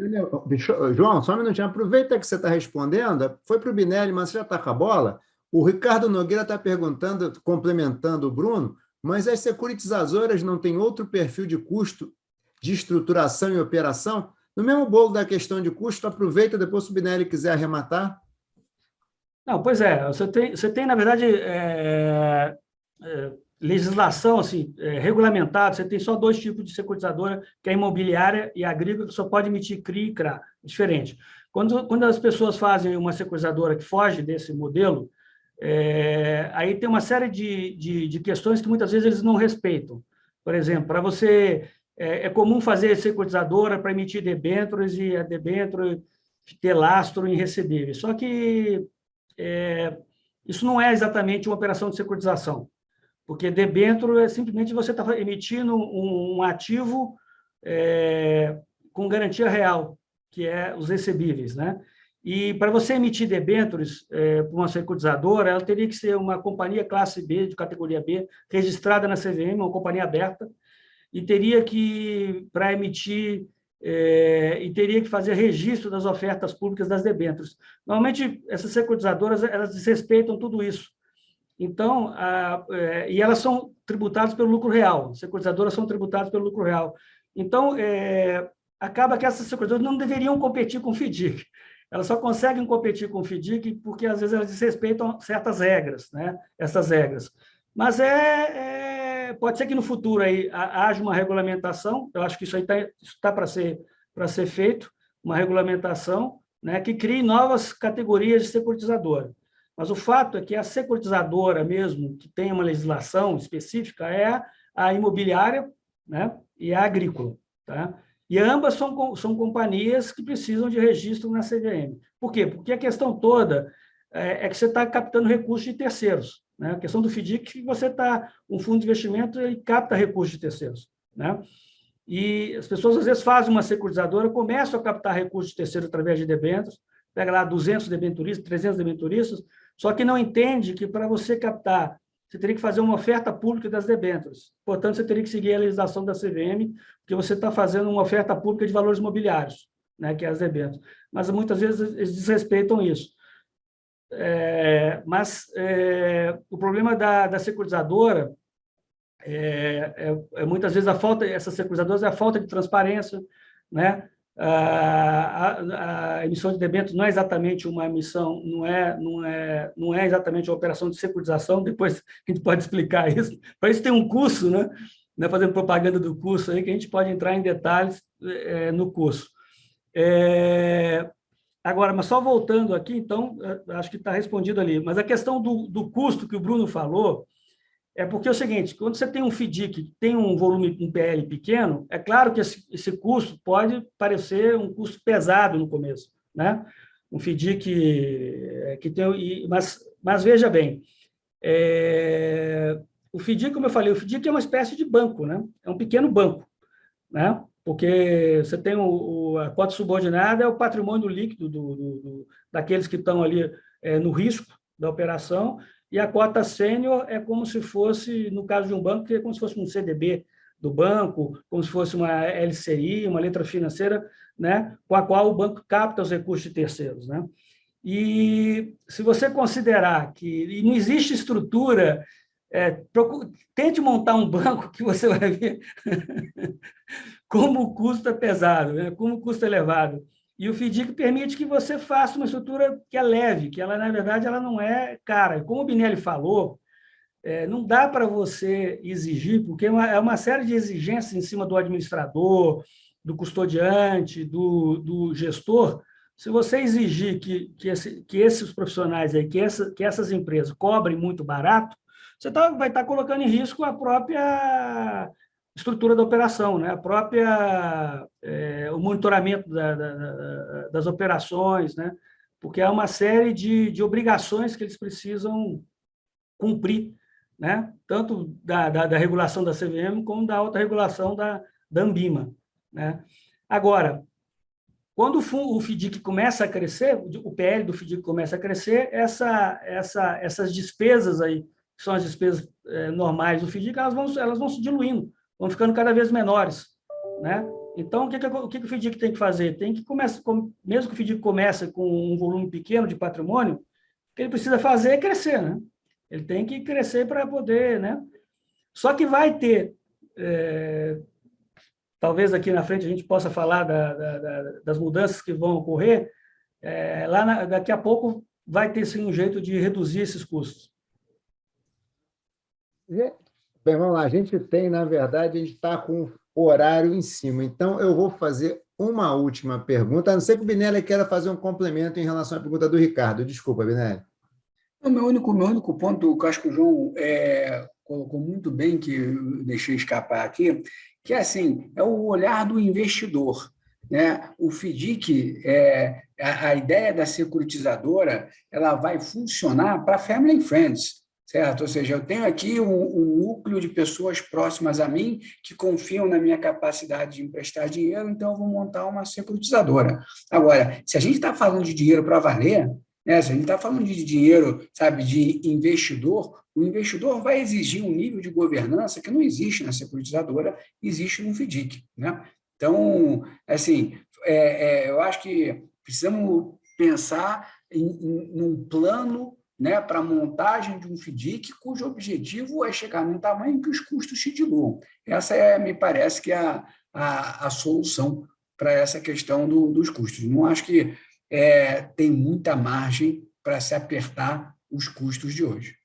João, só um minutinho. Aproveita que você está respondendo. Foi para o Binelli, mas você já está com a bola? O Ricardo Nogueira está perguntando, complementando o Bruno, mas as securitizadoras não têm outro perfil de custo de estruturação e operação? No mesmo bolo da questão de custo, aproveita, depois se o Binelli quiser arrematar. Não, pois você tem na verdade, legislação assim, regulamentada, você tem só dois tipos de securitizadora, que é a imobiliária e a agrícola, que só pode emitir CRI e CRA, diferente. Quando as pessoas fazem uma securitizadora que foge desse modelo, aí tem uma série de questões que muitas vezes eles não respeitam. Por exemplo, para você... É comum fazer securitizadora para emitir debêntures e a debênture ter lastro em recebíveis. Só que isso não é exatamente uma operação de securitização, porque debênture é simplesmente você está emitindo um ativo com garantia real, que é os recebíveis, né? E para você emitir debêntures para uma securitizadora, ela teria que ser uma companhia classe B, de categoria B, registrada na CVM, uma companhia aberta, e teria que, para emitir, e teria que fazer registro das ofertas públicas das debêntures. Normalmente, essas securitizadoras, elas desrespeitam tudo isso. Então, e elas são tributadas pelo lucro real. As securitizadoras são tributadas pelo lucro real. Então, acaba que essas securitizadoras não deveriam competir com o FDIC. Elas só conseguem competir com o FDIC porque, às vezes, elas desrespeitam certas regras, né? Essas regras. Mas pode ser que no futuro aí haja uma regulamentação, eu acho que isso aí está para ser feito, uma regulamentação, né, que crie novas categorias de securitizadora. Mas o fato é que a securitizadora mesmo, que tem uma legislação específica, é a imobiliária, né, e a agrícola. Tá? E ambas são companhias que precisam de registro na CVM. Por quê? Porque a questão toda é que você está captando recursos de terceiros. Né? A questão do FDIC, você está... Um fundo de investimento e capta recursos de terceiros. Né? E as pessoas, às vezes, fazem uma securitizadora, começam a captar recursos de terceiros através de debêntures, pega lá 200 debenturistas, 300 debenturistas, só que não entende que, para você captar você teria que fazer uma oferta pública das debêntures. Portanto, você teria que seguir a legislação da CVM, porque você está fazendo uma oferta pública de valores imobiliários, né, que é as debêntures. Mas, muitas vezes, eles desrespeitam isso. O problema da securitizadora muitas vezes essas securitizadoras é a falta de transparência, né? A emissão de debêntures não é exatamente uma emissão, não é exatamente uma operação de securitização. Depois a gente pode explicar isso. Para isso tem um curso, né? Fazendo propaganda do curso aí, que a gente pode entrar em detalhes no curso. Agora, mas só voltando aqui, então, acho que está respondido ali. Mas a questão do custo que o Bruno falou, é porque é o seguinte, quando você tem um FDIC que tem um volume, um PL pequeno, é claro que esse custo pode parecer um custo pesado no começo, né? Um FDIC que tem... Mas veja bem, o FDIC, como eu falei, o FDIC é uma espécie de banco, né? É um pequeno banco, né? Porque você tem a cota subordinada, é o patrimônio líquido daqueles que estão ali no risco da operação, e a cota sênior é como se fosse, no caso de um banco, é como se fosse um CDB do banco, como se fosse uma LCI, uma letra financeira, né, com a qual o banco capta os recursos de terceiros, né? E se você considerar que não existe estrutura, tente montar um banco que você vai ver como o custo é pesado, né? Como o custo é elevado. E o FDIC permite que você faça uma estrutura que é leve, que ela, na verdade, ela não é cara. Como o Binelli falou, não dá para você exigir, porque é uma série de exigências em cima do administrador, do custodiante, do gestor. Se você exigir que esses profissionais, aí, que essas empresas cobrem muito barato, você vai estar colocando em risco a própria estrutura da operação, né? O monitoramento das operações, né? Porque há uma série de obrigações que eles precisam cumprir, né? Tanto da regulação da CVM como da autorregulação da Anbima, né? Agora, quando o FDIC começa a crescer, o PL do FDIC começa a crescer, essas despesas aí, que são as despesas normais do FDIC, elas vão se diluindo, vão ficando cada vez menores, né? Então, o que o FDIC tem que fazer? Tem que começar, mesmo que o FDIC comece com um volume pequeno de patrimônio, o que ele precisa fazer é crescer, né? Ele tem que crescer para poder, né? Só que vai ter, talvez aqui na frente a gente possa falar das mudanças que vão ocorrer, daqui a pouco vai ter sim um jeito de reduzir esses custos. Bem, vamos lá. A gente tem, na verdade, a gente está com o horário em cima. Então, eu vou fazer uma última pergunta, a não ser que o Binelli queira fazer um complemento em relação à pergunta do Ricardo. Desculpa, Binelli. O meu único ponto, que eu acho que o João colocou muito bem, que eu deixei escapar aqui, que assim, é o olhar do investidor, né? O FDIC, a ideia da securitizadora, ela vai funcionar para family and friends, certo? Ou seja, eu tenho aqui um núcleo de pessoas próximas a mim que confiam na minha capacidade de emprestar dinheiro, então eu vou montar uma securitizadora. Agora, se a gente está falando de dinheiro para valer, né? Se a gente está falando de dinheiro, sabe, de investidor, o investidor vai exigir um nível de governança que não existe na securitizadora, existe no FDIC, né? Então, assim, eu acho que precisamos pensar num plano, né, para a montagem de um FDIC cujo objetivo é chegar num tamanho que os custos se diluam. Essa me parece que é a solução para essa questão dos custos. Não acho que tem muita margem para se apertar os custos de hoje.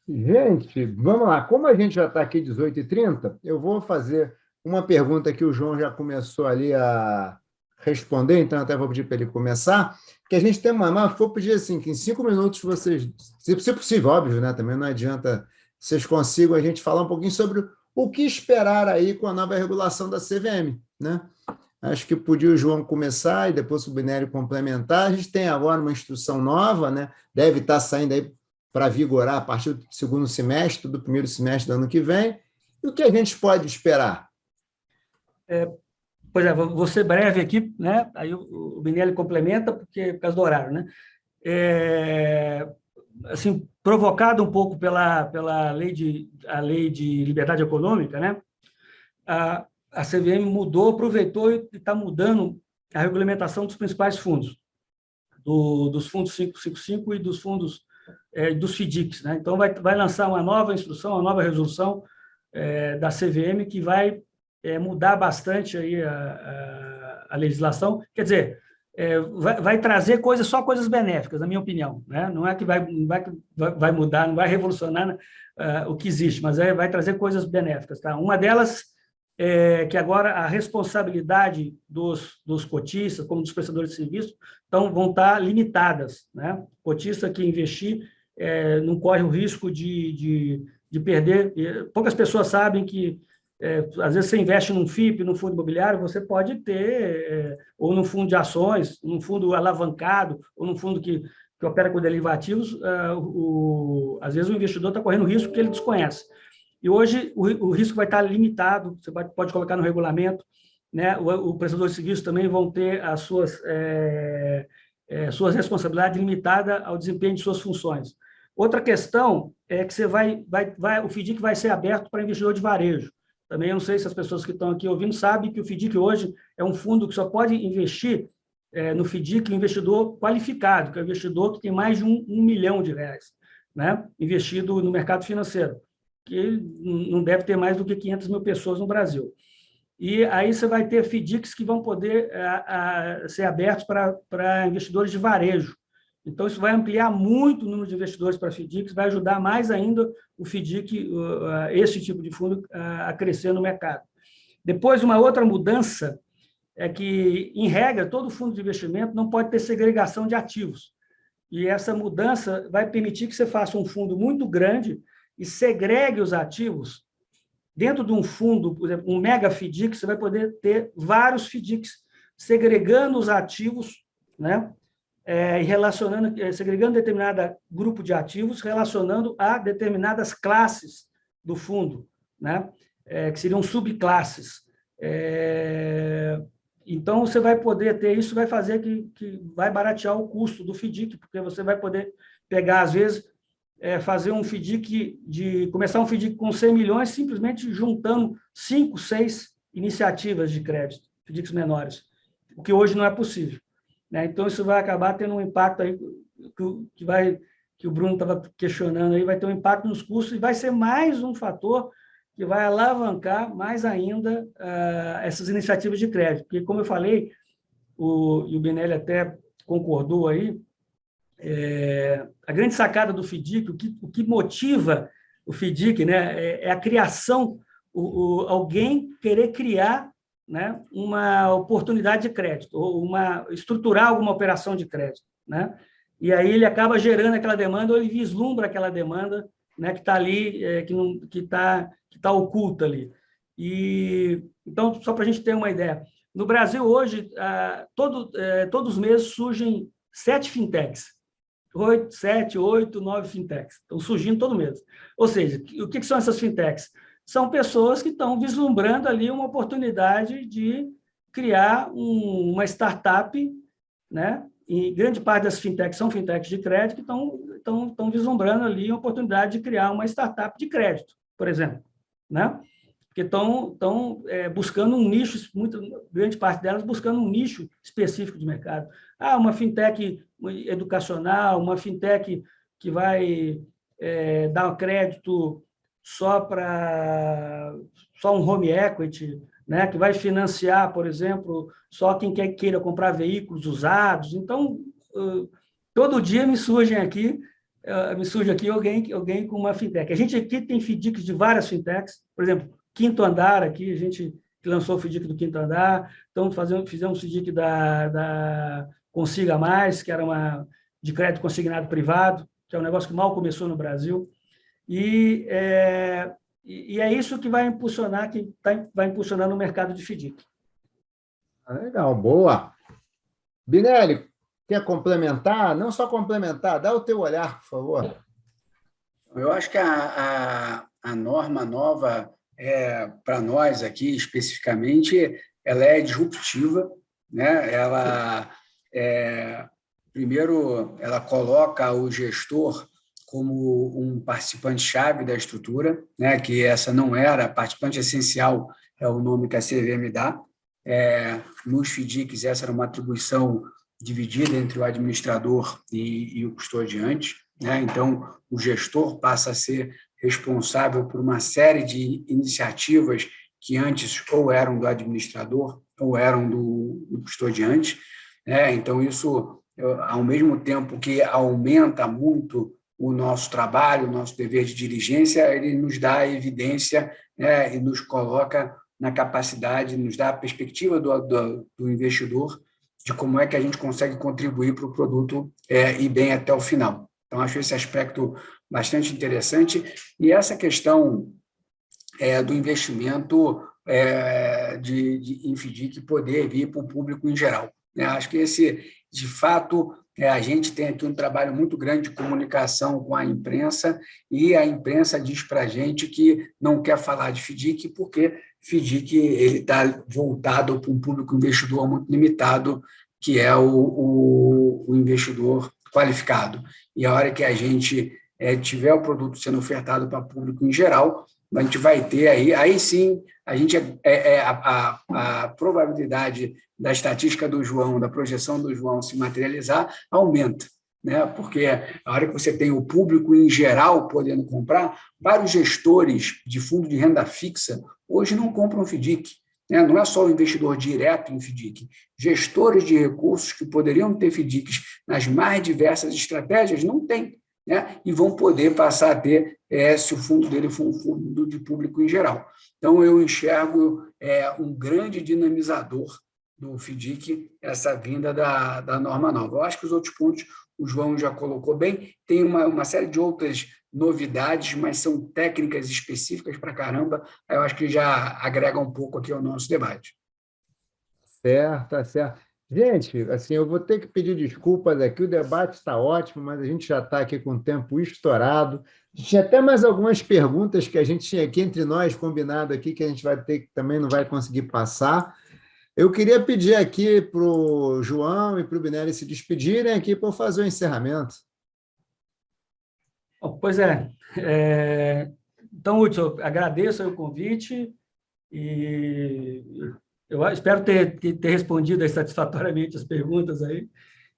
Gente, vamos lá. Como a gente já está aqui 18h30, eu vou fazer uma pergunta que o João já começou ali a responder, então até vou pedir para ele começar, que a gente tem mas vou pedir assim, que em 5 minutos vocês, se possível, óbvio, né? Também não adianta vocês consigam a gente falar um pouquinho sobre o que esperar aí com a nova regulação da CVM, né? Acho que podia o João começar e depois o Binelli complementar. A gente tem agora uma instrução nova, né? Deve estar saindo aí para vigorar a partir do segundo semestre, do primeiro semestre do ano que vem. E o que a gente pode esperar? Pois é, vou ser breve aqui, né? Aí o Binelli complementa, por causa do horário, né? assim, provocado um pouco pela lei de liberdade econômica, né? A CVM mudou, aproveitou e está mudando a regulamentação dos principais fundos, dos fundos 555 e dos fundos dos FDICs, né? Então, vai lançar uma nova instrução, uma nova resolução da CVM que vai mudar bastante aí a legislação. Quer dizer, vai trazer só coisas benéficas, na minha opinião, né? Não é que vai mudar, não vai revolucionar o que existe, mas vai trazer coisas benéficas. Tá? Uma delas é que agora a responsabilidade dos cotistas, como dos prestadores de serviço, vão estar limitadas, né? O cotista que investir não corre o risco de perder. Poucas pessoas sabem que às vezes você investe num FIP, num fundo imobiliário, você pode ter, ou num fundo de ações, num fundo alavancado, ou num fundo que opera com derivativos, às vezes o investidor está correndo risco que ele desconhece. E hoje o risco vai estar limitado, você pode colocar no regulamento, né? O prestador de serviço também vão ter as suas responsabilidades limitadas ao desempenho de suas funções. Outra questão é que o FDIC vai ser aberto para investidor de varejo. Também eu não sei se as pessoas que estão aqui ouvindo sabem que o FDIC hoje é um fundo que só pode investir no FDIC um investidor qualificado, que é um investidor que tem mais de R$1 milhão, né, investido no mercado financeiro, que não deve ter mais do que 500 mil pessoas no Brasil. E aí você vai ter FDICs que vão poder ser abertos para investidores de varejo. Então, isso vai ampliar muito o número de investidores para FDICs, vai ajudar mais ainda o FDIC, esse tipo de fundo, a crescer no mercado. Depois, uma outra mudança é que, em regra, todo fundo de investimento não pode ter segregação de ativos. E essa mudança vai permitir que você faça um fundo muito grande e segregue os ativos. Dentro de um fundo, por exemplo, um mega FDIC, você vai poder ter vários FDICs segregando os ativos, né? E segregando determinado grupo de ativos, relacionando a determinadas classes do fundo, né? Que seriam subclasses. Então, você vai poder ter isso, vai fazer que vai baratear o custo do FDIC, porque você vai poder pegar, às vezes, fazer um FDIC, começar um FDIC com 100 milhões, simplesmente juntando 5, 6 iniciativas de crédito, FDICs menores, o que hoje não é possível. Né? Então, isso vai acabar tendo um impacto aí que o Bruno estava questionando aí, vai ter um impacto nos custos e vai ser mais um fator que vai alavancar mais ainda essas iniciativas de crédito. Porque, como eu falei, e o Binelli até concordou aí, a grande sacada do FDIC, o que motiva o FDIC, né, é a criação, alguém querer criar, né, uma oportunidade de crédito, ou estruturar alguma operação de crédito, né? E aí ele acaba gerando aquela demanda, ou ele vislumbra aquela demanda, né, que está ali, que está oculta ali. Então, só para a gente ter uma ideia, no Brasil hoje, todos os meses surgem 7 fintechs, 7, 8, 9 fintechs, estão surgindo todo mês. Ou seja, o que são essas fintechs? São pessoas que estão vislumbrando ali uma oportunidade de criar uma startup, né? E grande parte das fintechs são fintechs de crédito que estão vislumbrando ali uma oportunidade de criar uma startup de crédito, por exemplo, né? Porque estão buscando um nicho, grande parte delas buscando um nicho específico de mercado. Uma fintech educacional, uma fintech que vai dar um crédito só um home equity, né, que vai financiar, por exemplo, só quem queira comprar veículos usados. Então, todo dia me surge aqui alguém com uma fintech. A gente aqui tem FDICs de várias fintechs, por exemplo, Quinto Andar, aqui a gente lançou o FDIC do Quinto Andar, então fizemos o FDIC da Consiga Mais, que era de crédito consignado privado, que é um negócio que mal começou no Brasil. E é isso que vai impulsionar, no mercado de FDIC. Legal, boa. Binelli, quer complementar? Não só complementar, dá o teu olhar, por favor. Eu acho que a norma nova, para nós aqui especificamente, ela é disruptiva, né? Primeiro, ela coloca o gestor como um participante-chave da estrutura, né, que essa não era, participante essencial é o nome que a CVM dá. Nos FDICs, essa era uma atribuição dividida entre o administrador e o custodiante, né? Então, o gestor passa a ser responsável por uma série de iniciativas que antes ou eram do administrador ou eram do custodiante, né? Então, isso, ao mesmo tempo que aumenta muito o nosso trabalho, o nosso dever de diligência, ele nos dá evidência, né, e nos coloca na capacidade, nos dá a perspectiva do investidor de como é que a gente consegue contribuir para o produto ir bem até o final. Então, acho esse aspecto bastante interessante. E essa questão do investimento em FDIC poder vir para o público em geral, né? Acho que esse, de fato, a gente tem aqui um trabalho muito grande de comunicação com a imprensa, e a imprensa diz para a gente que não quer falar de FDIC porque FDIC está voltado para um público investidor muito limitado, que é o investidor qualificado. E a hora que a gente tiver o produto sendo ofertado para público em geral, a gente vai ter aí sim, a gente a probabilidade da estatística do João, da projeção do João se materializar, aumenta, né? Porque a hora que você tem o público em geral podendo comprar, vários gestores de fundo de renda fixa hoje não compram FDIC, né? Não é só o investidor direto em FDIC. Gestores de recursos que poderiam ter FDICs nas mais diversas estratégias não têm, né? E vão poder passar a ter, se o fundo dele for um fundo de público em geral. Então, eu enxergo um grande dinamizador do FDIC, essa vinda da norma nova. Eu acho que os outros pontos o João já colocou bem, tem uma série de outras novidades, mas são técnicas específicas para caramba, eu acho que já agrega um pouco aqui ao nosso debate. Certo, certo. Gente, assim, eu vou ter que pedir desculpas aqui, o debate está ótimo, mas a gente já está aqui com o tempo estourado. Tinha até mais algumas perguntas que a gente tinha aqui entre nós, combinado aqui, que a gente vai ter que também não vai conseguir passar. Eu queria pedir aqui para o João e para o Binelli se despedirem aqui para eu fazer o encerramento. Pois é. Então, Hudson, eu agradeço o convite e eu espero ter respondido satisfatoriamente as perguntas aí,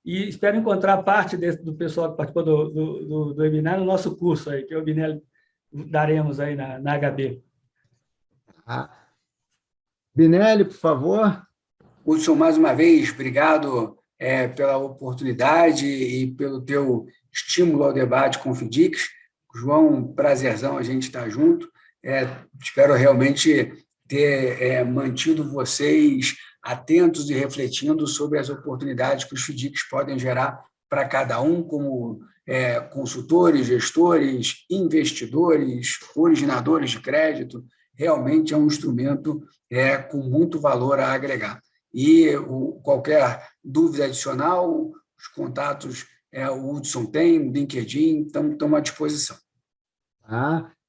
e espero encontrar parte do pessoal que participou do webinar no nosso curso aí, que o Binelli daremos aí na HB. Binelli, por favor. Hudson, mais uma vez, obrigado pela oportunidade e pelo teu estímulo ao debate com o FDICs. João, prazerzão a gente estar junto. Espero realmente ter mantido vocês atentos e refletindo sobre as oportunidades que os FDICs podem gerar para cada um, como consultores, gestores, investidores, originadores de crédito. Realmente é um instrumento com muito valor a agregar. E qualquer dúvida adicional, os contatos o Hudson tem, o LinkedIn, estão à disposição.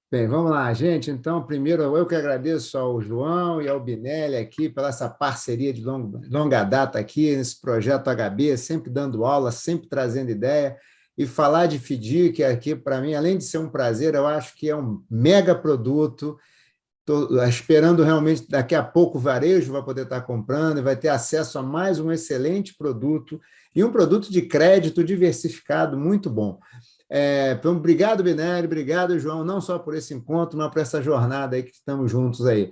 Bem, vamos lá, gente. Então, primeiro, eu que agradeço ao João e ao Binelli aqui pela essa parceria de longa data aqui nesse projeto HB, sempre dando aula, sempre trazendo ideia. E falar de FDIC aqui, para mim, além de ser um prazer, eu acho que é um mega produto. Estou esperando realmente, daqui a pouco o varejo vai poder estar comprando e vai ter acesso a mais um excelente produto e um produto de crédito diversificado muito bom. Então, obrigado, Binelli, obrigado, João, não só por esse encontro, mas por essa jornada aí que estamos juntos aí.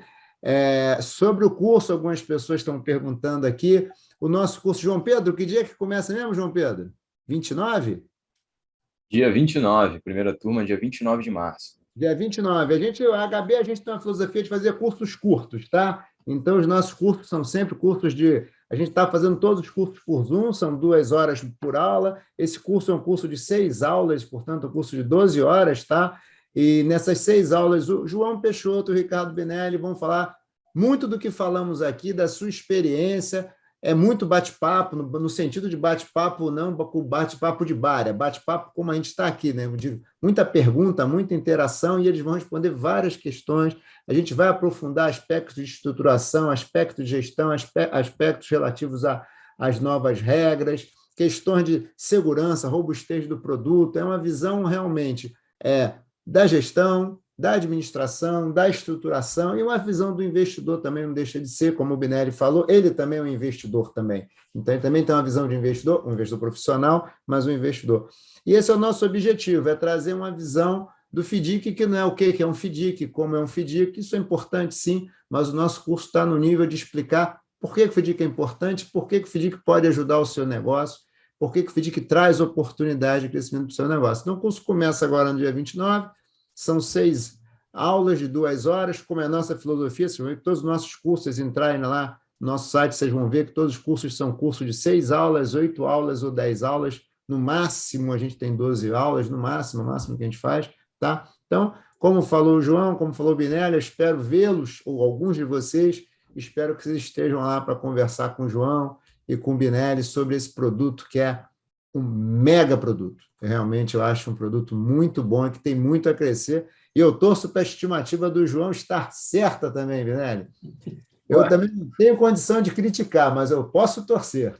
Sobre o curso, algumas pessoas estão perguntando aqui, o nosso curso, João Pedro, que dia que começa mesmo, João Pedro? 29? Dia 29, primeira turma, dia 29 de março. Dia 29. A HB, a gente tem uma filosofia de fazer cursos curtos, tá? Então, os nossos cursos são sempre cursos de... A gente está fazendo todos os cursos por Zoom, são 2 horas por aula. Esse curso é um curso de 6 aulas, portanto, um curso de 12 horas, tá? E nessas 6 aulas, o João Peixoto e o Ricardo Binelli vão falar muito do que falamos aqui, da sua experiência. É muito bate-papo, no sentido de bate-papo, não bate-papo de bar, é bate-papo como a gente está aqui, né? Muita pergunta, muita interação, e eles vão responder várias questões. A gente vai aprofundar aspectos de estruturação, aspectos de gestão, aspectos relativos às novas regras. questões de segurança, robustez do produto, é uma visão realmente da gestão, da administração, da estruturação e uma visão do investidor também não deixa de ser, como o Binelli falou, ele também é um investidor também. Então, ele também tem uma visão de investidor, um investidor profissional, mas um investidor. E esse é o nosso objetivo, é trazer uma visão do FDIC, que não é o que é um FDIC, como é um FDIC, isso é importante sim, mas o nosso curso está no nível de explicar por que o FDIC é importante, por que o FDIC pode ajudar o seu negócio, por que o FDIC traz oportunidade de crescimento para o seu negócio. Então, o curso começa agora no dia 29, são 6 aulas de 2 horas, como é a nossa filosofia, vocês vão ver que todos os nossos cursos entrarem lá no nosso site, vocês vão ver que todos os cursos são cursos de 6 aulas, 8 aulas ou 10 aulas, no máximo a gente tem 12 aulas, no máximo que a gente faz, tá? Então, como falou o João, como falou o Binelli, eu espero vê-los, ou alguns de vocês, espero que vocês estejam lá para conversar com o João e com o Binelli sobre esse produto que é um mega produto. Realmente eu acho um produto muito bom e que tem muito a crescer. E eu torço para a estimativa do João estar certa também, Binelli. Eu também não tenho condição de criticar, mas eu posso torcer.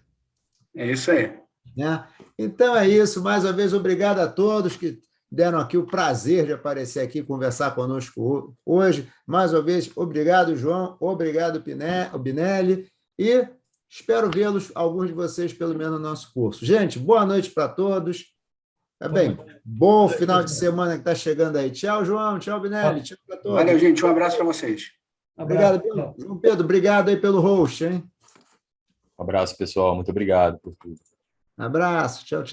É isso aí. Né? Então é isso. Mais uma vez, obrigado a todos que deram aqui o prazer de aparecer aqui e conversar conosco hoje. Mais uma vez, obrigado, João. Obrigado, Binelli. E espero vê-los, alguns de vocês, pelo menos, no nosso curso. Gente, boa noite para todos. Tá bem? Bom final de semana que está chegando aí. Tchau, João. Tchau, Binelli. Tchau para todos. Valeu, gente. Um abraço para vocês. Obrigado, João Pedro. Obrigado aí pelo host, hein? Um abraço, pessoal. Muito obrigado por tudo. Abraço. Tchau, tchau.